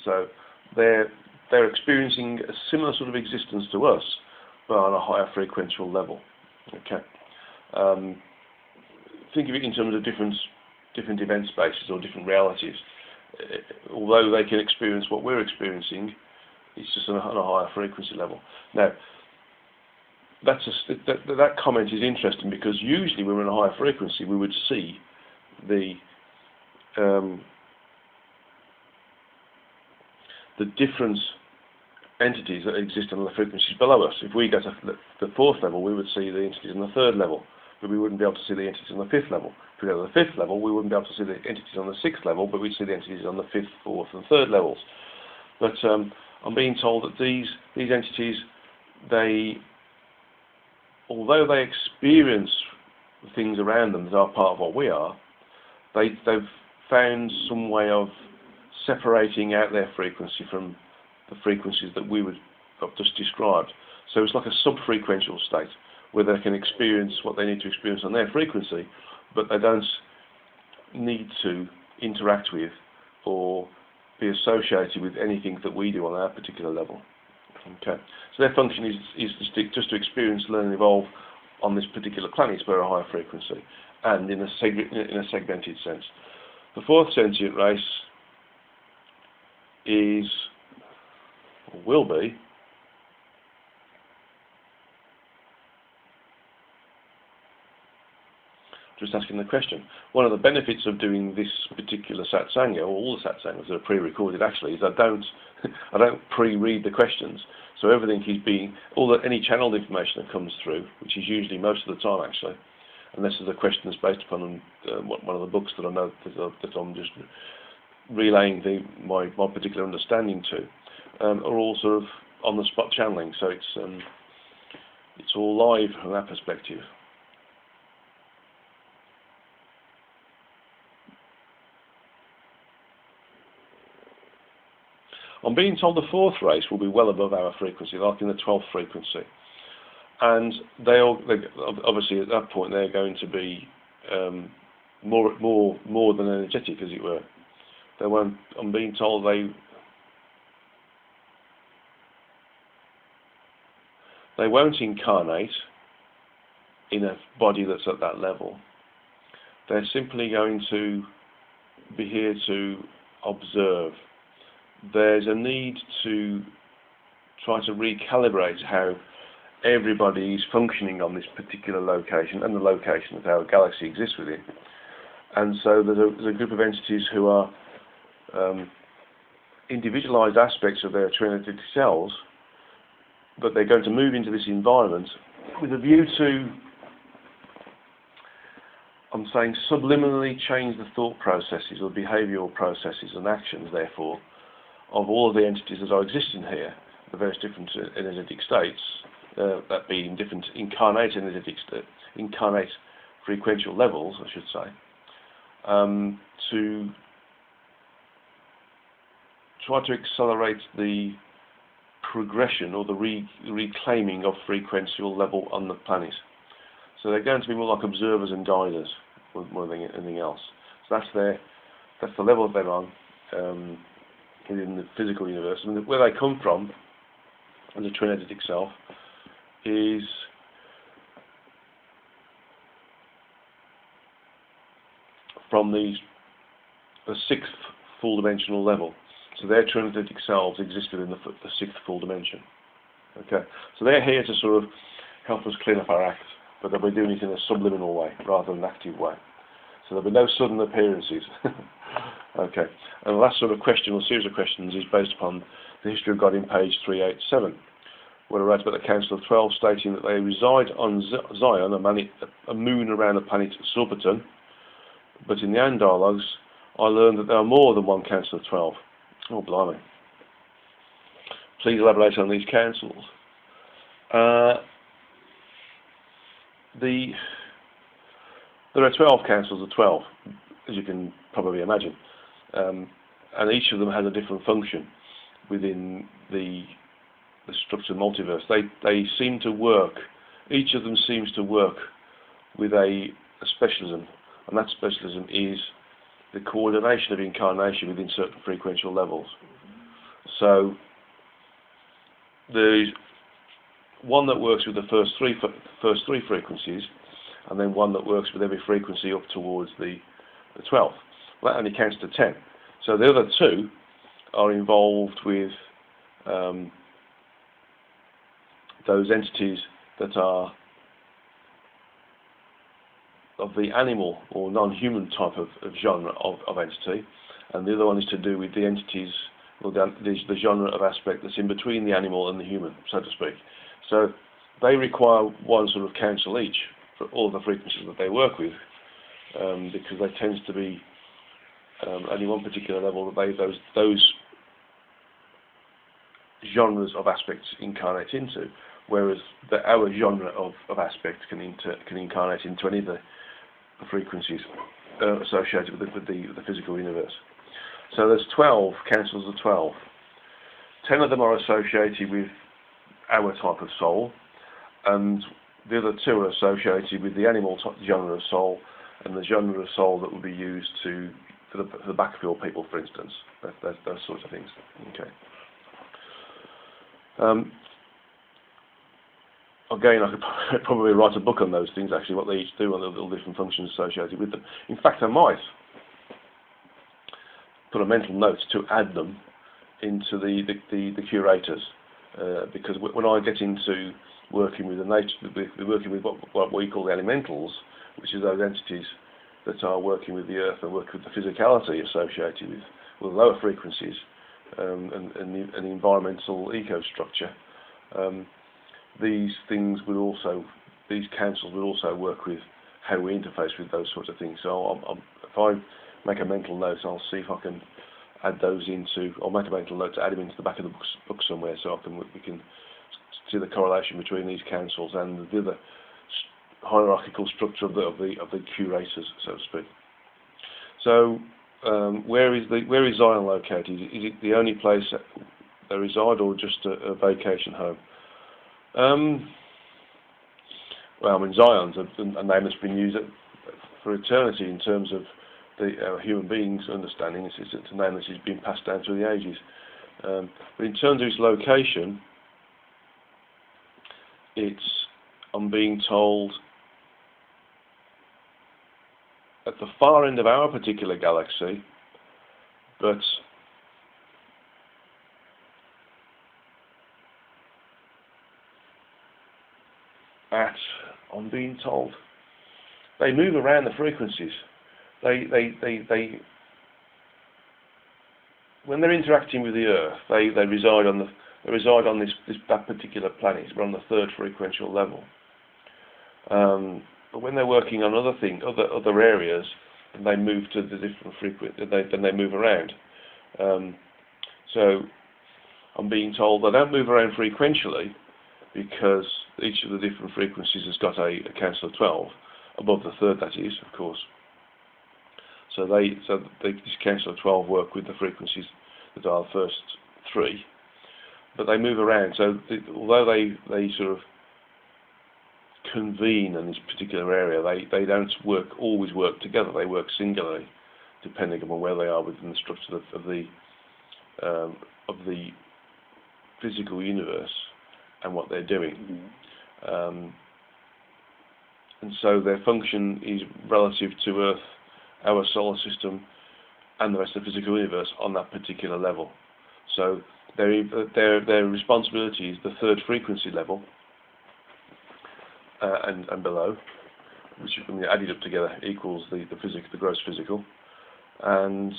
So they're experiencing a similar sort of existence to us, but on a higher frequential level. Okay. Think of it in terms of different event spaces or different realities. Although they can experience what we're experiencing, it's just on a higher frequency level. Now, that comment is interesting, because usually when we're in a higher frequency, we would see the different entities that exist on the frequencies below us. If we go to the 4th level, we would see the entities on the 3rd level, but we wouldn't be able to see the entities on the 5th level. If we go to the 5th level, we wouldn't be able to see the entities on the 6th level, but we'd see the entities on the 5th, 4th and 3rd levels. But I'm being told that these entities, although they experience the things around them that are part of what we are, they've found some way of separating out their frequency from the frequencies that we have just described. So it's like a sub-frequential state where they can experience what they need to experience on their frequency, but they don't need to interact with or be associated with anything that we do on our particular level. Okay. So their function is just to experience, learn and evolve on this particular planet, but at a higher frequency, and in a segmented sense. The 4th sentient race is, or will be, just asking the question. One of the benefits of doing this particular satsanga, or all the satsangas that are pre-recorded actually, is I don't pre-read the questions. So everything is being, any channeled information that comes through, which is usually most of the time actually, unless there's a question that's based upon one of the books that I know that I'm just relaying my particular understanding to, are all sort of on the spot channeling. So it's all live from that perspective. I'm being told the 4th race will be well above our frequency, like in the 12th frequency, and they obviously at that point they're going to be more than energetic, as it were. They won't. I'm being told they won't incarnate in a body that's at that level. They're simply going to be here to observe. There's a need to try to recalibrate how everybody is functioning on this particular location and the location that our galaxy exists within. And so there's a group of entities who are individualized aspects of their trinity cells, but they're going to move into this environment with a view to, I'm saying, subliminally change the thought processes or behavioural processes and actions, therefore, of all of the entities that are existing here, the various different energetic states, that being different incarnate frequential levels, I should say, to try to accelerate the progression or the reclaiming of frequential level on the planet. So they're going to be more like observers and guiders more than anything else. So that's the level they're on within the physical universe. And where they come from, as a Trinetic self, is from the sixth full dimensional level. So their Trinetic selves existed in the sixth full dimension. Okay, so they're here to sort of help us clean up our act, but they'll be doing it in a subliminal way rather than an active way. So there'll be no sudden appearances. Okay, and the last sort of question or series of questions is based upon the history of God in page 387, where it writes about the Council of 12, stating that they reside on Zion, a moon around the planet Surbiton, but in the Anne dialogues, I learned that there are more than one Council of 12. Oh, blimey. Please elaborate on these councils. There are 12 councils of 12, as you can probably imagine, and each of them has a different function within the structured multiverse. They seem to work. Each of them seems to work with a specialism, and that specialism is the coordination of incarnation within certain frequential levels. So there's one that works with the first three frequencies, and then one that works with every frequency up towards the 12th. That only counts to 10. So the other two are involved with those entities that are of the animal or non-human type of genre of entity, and the other one is to do with the entities, or the genre of aspect that's in between the animal and the human, so to speak. So they require one sort of council each for all the frequencies that they work with, because there tends to be only one particular level that those genres of aspects incarnate into, whereas our genre of aspect can incarnate into any of the frequencies associated with the physical universe. So there's 12 councils of 12. 10 of them are associated with our type of soul, and the other two are associated with the animal genre of soul and the genre of soul that will be used for the backfill people, for instance. Those sorts of things. Okay. Again, I could probably write a book on those things, actually, what they each do and the little different functions associated with them. In fact, I might put a mental note to add them into the curators, because when I get into working with the nature, working with what we call the elementals, which is those entities that are working with the earth and work with the physicality associated with lower frequencies and the environmental eco-structure. These councils would also work with how we interface with those sorts of things. So if I make a mental note, I'll see if I can add those into, or make a mental note to add them into the back of the book somewhere, so we can see the correlation between these councils and the other hierarchical structure of the curators, so to speak. So where is Zion located? Is it the only place that they reside, or just a vacation home? Well, I mean, Zion's a name that's been used for eternity in terms of the human beings' understanding. It's a name that has been passed down through the ages. But in terms of its location, I'm being told, at the far end of our particular galaxy, but I'm being told, they move around the frequencies. They when they're interacting with the Earth, they reside on that particular planet. We're on the third frequential level. But when they're working on other areas, they move to the different then they move around. So I'm being told they don't move around frequentially, because each of the different frequencies has got a council of 12 above the third, that is, of course. So this council of 12 work with the frequencies that are the first three, but they move around. So although they sort of convene in this particular area, they don't always work together. They work singularly, depending upon where they are within the structure of the physical universe and what they're doing. And so their function is relative to Earth, our solar system, and the rest of the physical universe on that particular level. So their responsibility is the third frequency level and below, which when added up together equals the gross physical. And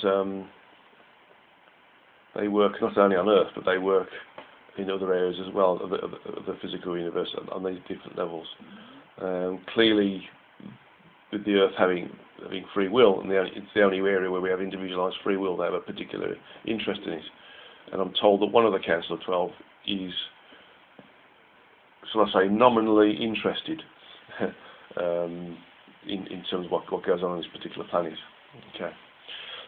they work not only on Earth, but they work in other areas as well of the physical universe on these different levels. Clearly, with the Earth having free will, and it's the only area where we have individualised free will, they have a particular interest in it. And I'm told that one of the Council of 12 is, shall I say, nominally interested in terms of what goes on this particular planet. Okay.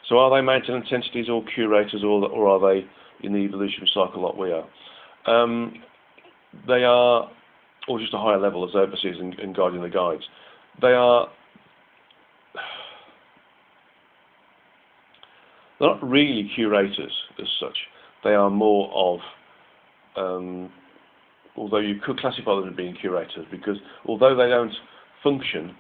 So are they maintenance entities or curators, or are they in the evolutionary cycle like we are? They are, or just a higher level as overseers and guiding the guides. They're not really curators as such. They are more of, although you could classify them as being curators, because although they don't function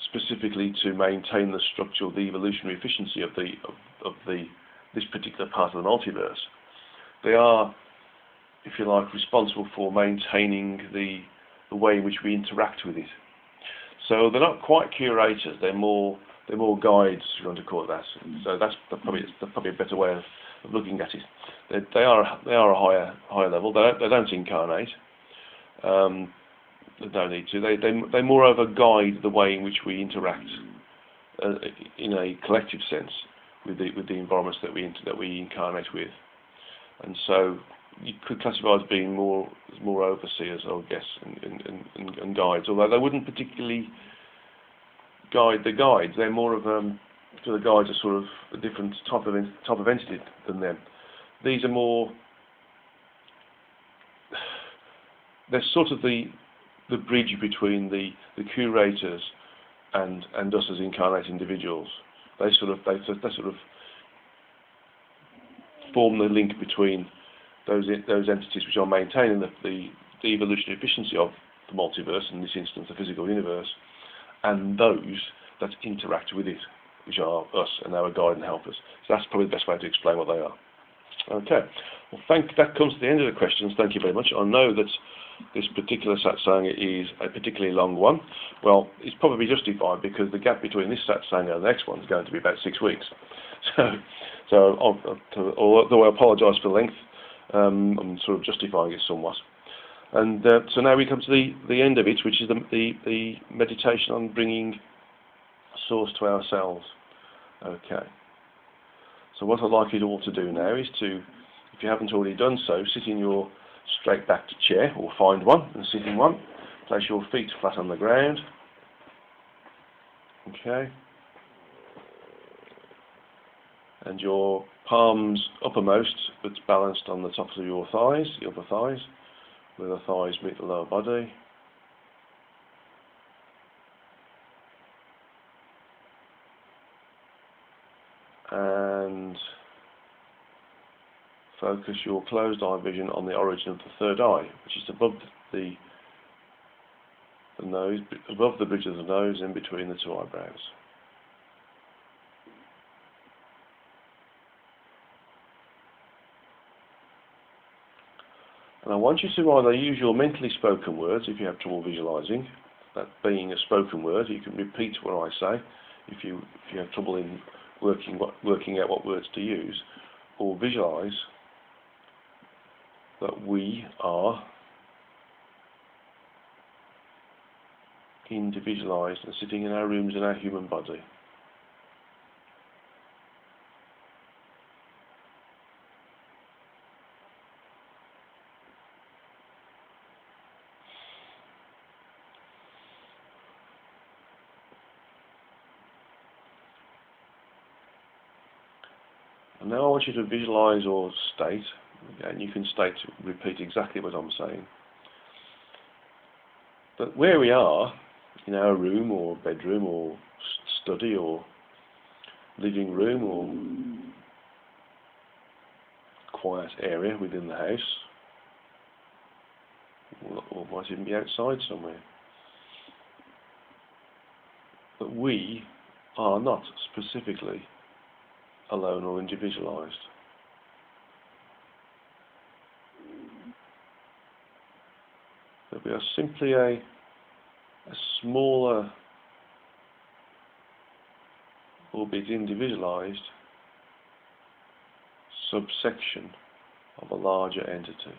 specifically to maintain the structural, the evolutionary efficiency of this particular part of the multiverse, they are, if you like, responsible for maintaining the way in which we interact with it. So they're not quite curators. They're more guides, if you want to call it that. So that's probably a better way of looking at it. They are a higher level. They don't incarnate. They don't need to. They moreover guide the way in which we interact in a collective sense with the environments that we incarnate with. And so you could classify as being more overseers, I would guess, and guides. Although they wouldn't particularly guide the guides. They're more of so the guides are sort of a different type of entity than them. These are more. They're sort of the bridge between the curators and us as incarnate individuals. They sort of form the link between those entities which are maintaining the evolutionary efficiency of the multiverse, in this instance the physical universe, and those that interact with it, which are us and our guide and helpers. So that's probably the best way to explain what they are. Okay. Well, that comes to the end of the questions. Thank you very much. I know that this particular Satsanga is a particularly long one. Well, it's probably justified because the gap between this Satsanga and the next one is going to be about 6 weeks. So although I apologise for the length, I'm sort of justifying it somewhat. And so now we come to the end of it, which is the meditation on bringing source to ourselves. Okay. So what I'd like you all to do now is to, if you haven't already done so, sit in your straight-backed chair, or find one and sit in one. Place your feet flat on the ground. Okay. And your palms uppermost, but balanced on the tops of your thighs, the upper thighs, where the thighs meet the lower body. And focus your closed eye vision on the origin of the third eye, which is above the nose, above the bridge of the nose, in between the two eyebrows. And I want you to either use your mentally spoken words if you have trouble visualizing, that being a spoken word. You can repeat what I say if you have trouble in working out what words to use, or visualize that we are individualized and sitting in our rooms in our human body. And now I want you to visualize or state, and you can repeat exactly what I'm saying, that where we are, in our room or bedroom or study or living room or quiet area within the house, or might even be outside somewhere, that we are not specifically alone or individualized. That we are simply a smaller, albeit individualized, subsection of a larger entity.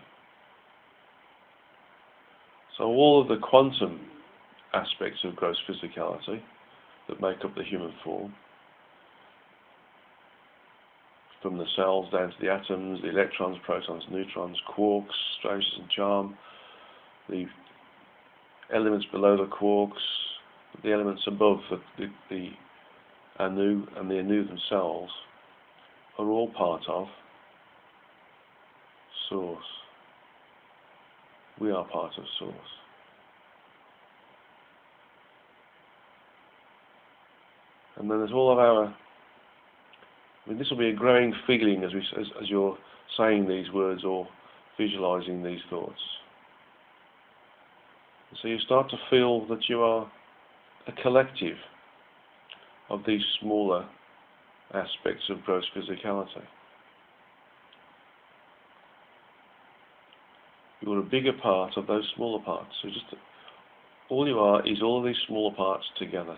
So all of the quantum aspects of gross physicality that make up the human form, from the cells down to the atoms, the electrons, protons, neutrons, quarks, stratus and charm, the elements below the quarks, the elements above the anu and the anu themselves, are all part of Source. We are part of Source. And then there's all of our, this will be a growing feeling as you're saying these words or visualizing these thoughts. So you start to feel that you are a collective of these smaller aspects of gross physicality. You're a bigger part of those smaller parts. So just all you are is all of these smaller parts together.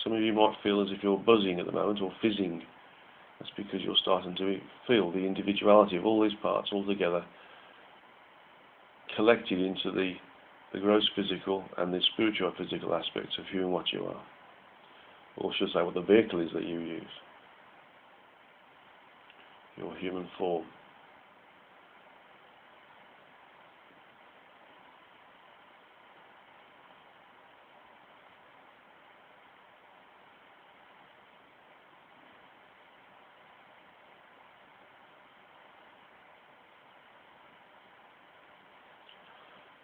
Some of you might feel as if you're buzzing at the moment or fizzing. That's because you're starting to feel the individuality of all these parts all together, collected into the gross physical and the spiritual physical aspects of who and what you are. Or should I say what the vehicle is that you use. Your human form.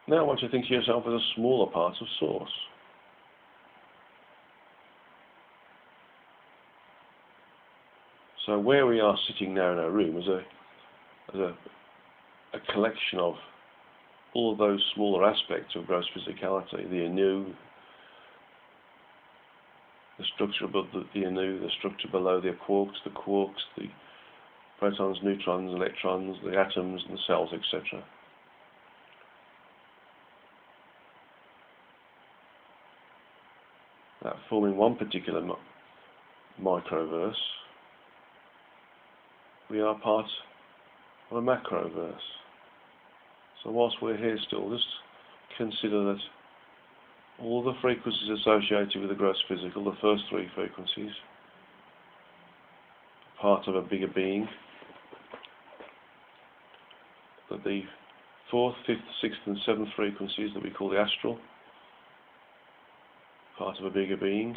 Now I want you to think to yourself as a smaller part of Source. So where we are sitting now in our room is a collection of all of those smaller aspects of gross physicality, the anu, the structure above the anu, the structure below the quarks, the protons, neutrons, electrons, the atoms and the cells, etc. That forming one particular microverse, we are part of a macroverse. So whilst we're here still, just consider that all the frequencies associated with the gross physical, the first three frequencies, part of a bigger being, that the fourth, fifth, sixth and seventh frequencies that we call the astral, part of a bigger being,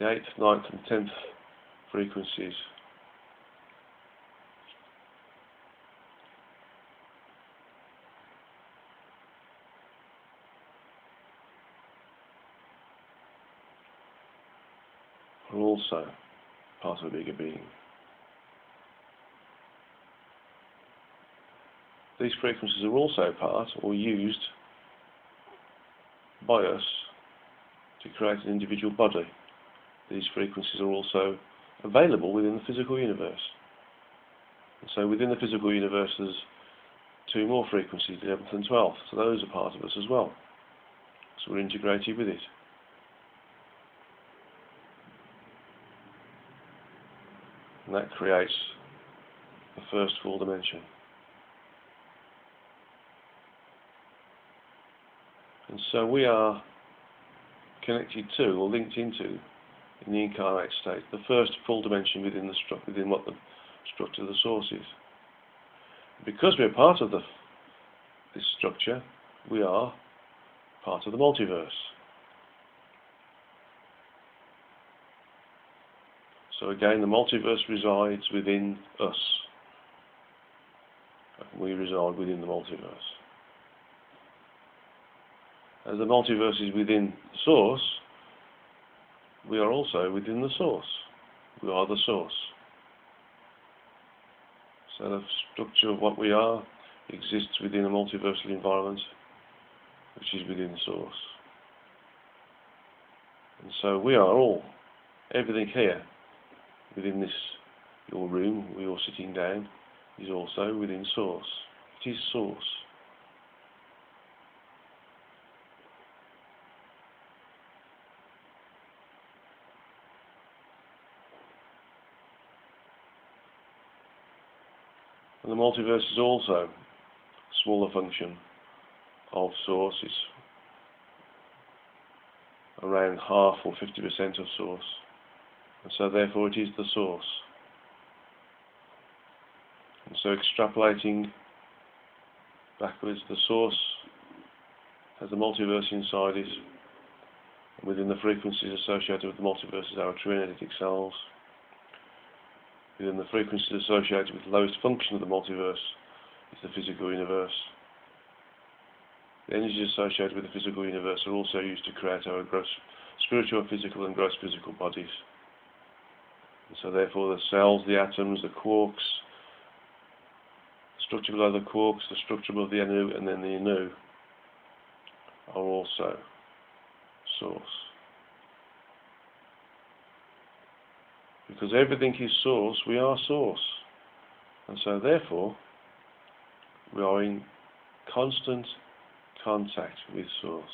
the eighth, ninth and 10th frequencies are also part of a bigger being. These frequencies are also part or used by us to create an individual body. These frequencies are also available within the physical universe. And so within the physical universe there's two more frequencies, the 11th and 12th, so those are part of us as well. So we're integrated with it. And that creates the first full dimension. And so we are connected to or linked into, in the incarnate state, the first full dimension within what the structure of the Source is. Because we're part of this structure, we are part of the multiverse. So again, the multiverse resides within us. We reside within the multiverse. As the multiverse is within the source, we are also within the source. We are the source. So the structure of what we are exists within a multiversal environment, which is within the source. And so we are all, everything here, within this, your room, where you're sitting down, is also within source. It is source. And the multiverse is also a smaller function of source. It's around half or 50% of source. And so therefore it is the source. And so extrapolating backwards, the source has the multiverse inside it. And within the frequencies associated with the multiverse is our true energetic selves. Within the frequencies associated with the lowest function of the multiverse is the physical universe. The energies associated with the physical universe are also used to create our gross spiritual, physical and gross physical bodies. And so therefore the cells, the atoms, the quarks, the structure below the quarks, the structure above the anu, and then the anu are also source. Because everything is source, we are source. And so therefore, we are in constant contact with source.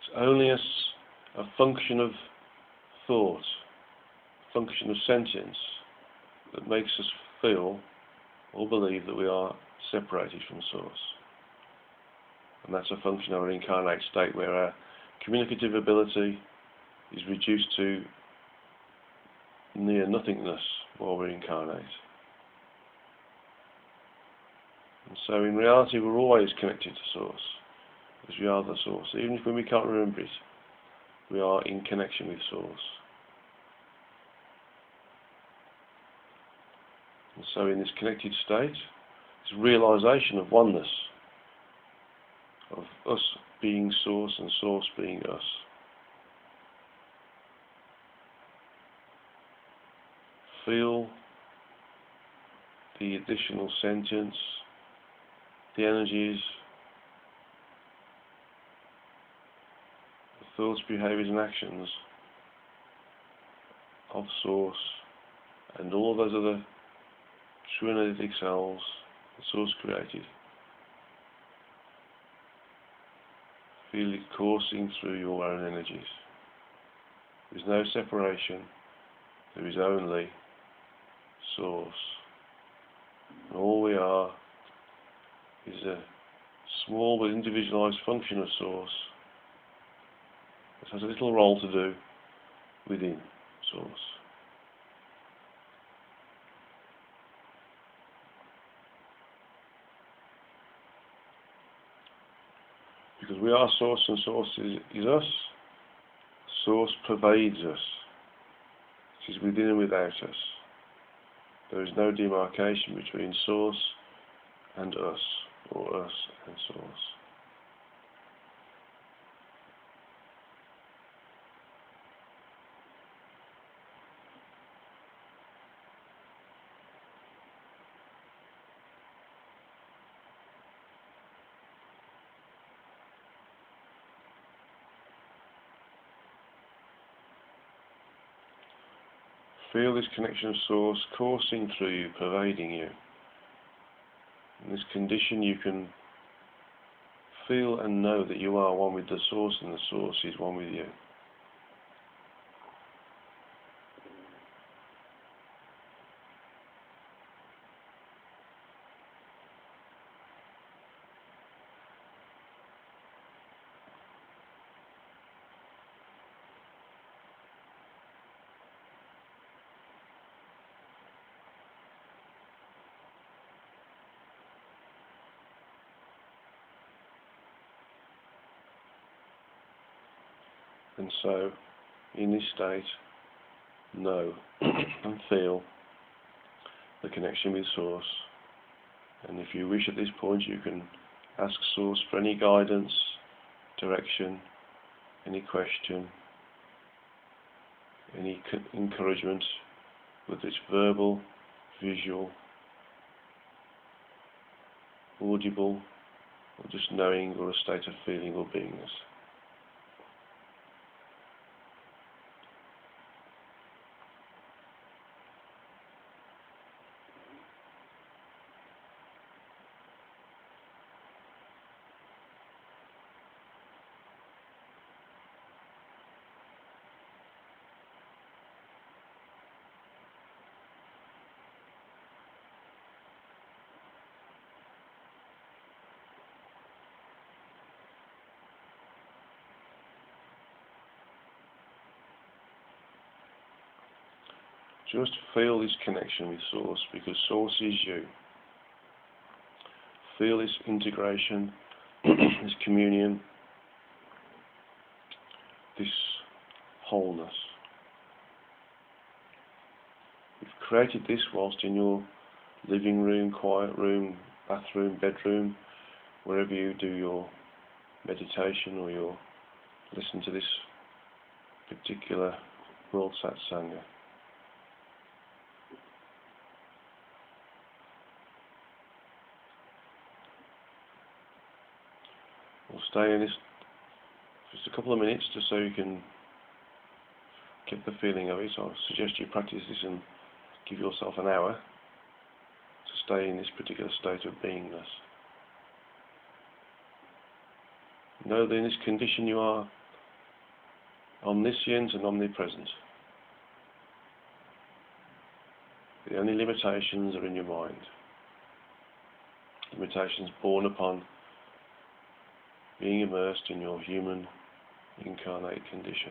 It's only a function of thought, a function of sentience, that makes us feel or believe that we are separated from source. And that's a function of our incarnate state, where our communicative ability is reduced to near nothingness while we're incarnate. And so in reality we're always connected to source, because we are the source. Even if when we can't remember it, we are in connection with source. And so in this connected state, this realization of oneness, of us being source and source being us, feel the additional sentience, the energies, the thoughts, behaviours and actions of source and all those other true energetic selves the source created. Feel it coursing through your own energies. There is no separation, there is only source. And all we are is a small but individualized function of source that has a little role to do within source. Because we are source and source is us, source pervades us. It is within and without us. There is no demarcation between source and us, or us and source. Feel this connection of source coursing through you, pervading you. In this condition you can feel and know that you are one with the source and the source is one with you. And so in this state, know and feel the connection with Source. And if you wish at this point, you can ask Source for any guidance, direction, any question, any encouragement, whether it's verbal, visual, audible, or just knowing, or a state of feeling or beingness. Just feel this connection with Source, because Source is you. Feel this integration, this communion, this wholeness. You've created this whilst in your living room, quiet room, bathroom, bedroom, wherever you do your meditation or your listen to this particular World Satsanga. We'll stay in this just a couple of minutes just so you can get the feeling of it. So I suggest you practice this and give yourself an hour to stay in this particular state of beingness. Know that in this condition you are omniscient and omnipresent. The only limitations are in your mind. Limitations born upon being immersed in your human incarnate condition.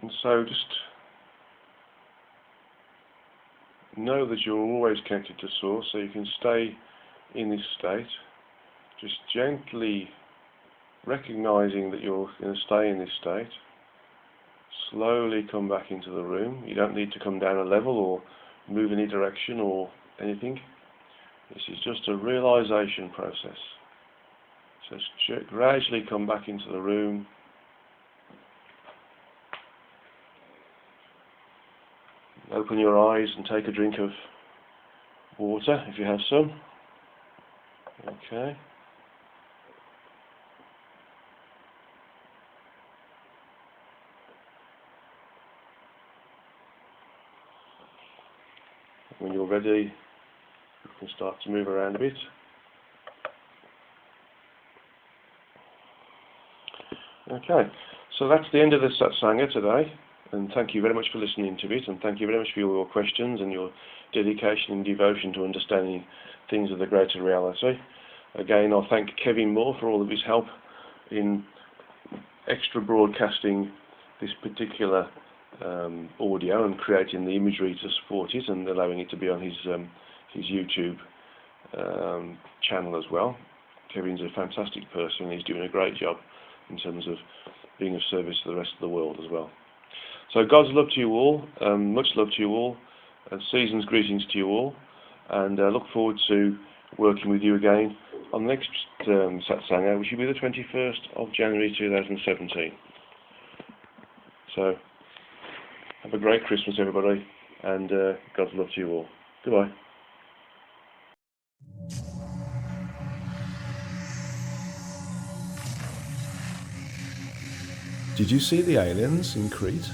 And so just know that you're always connected to Source, so you can stay in this state, just gently recognizing that you're going to stay in this state. Slowly come back into the room. You don't need to come down a level or move any direction or anything. This is just a realization process. So gradually come back into the room. Open your eyes and take a drink of water if you have some. Okay. When you're ready, you can start to move around a bit. Okay, so that's the end of the Satsanga today. And thank you very much for listening to it, and thank you very much for your questions and your dedication and devotion to understanding things of the greater reality. Again, I'll thank Kevin Moore for all of his help in extra broadcasting this particular audio and creating the imagery to support it and allowing it to be on his YouTube channel as well. Kevin's a fantastic person and he's doing a great job in terms of being of service to the rest of the world as well. So God's love to you all, much love to you all, and season's greetings to you all, and look forward to working with you again on the next Satsanga, which will be the 21st of January 2017. So have a great Christmas everybody, and God's love to you all. Goodbye. Did you see the aliens in Crete?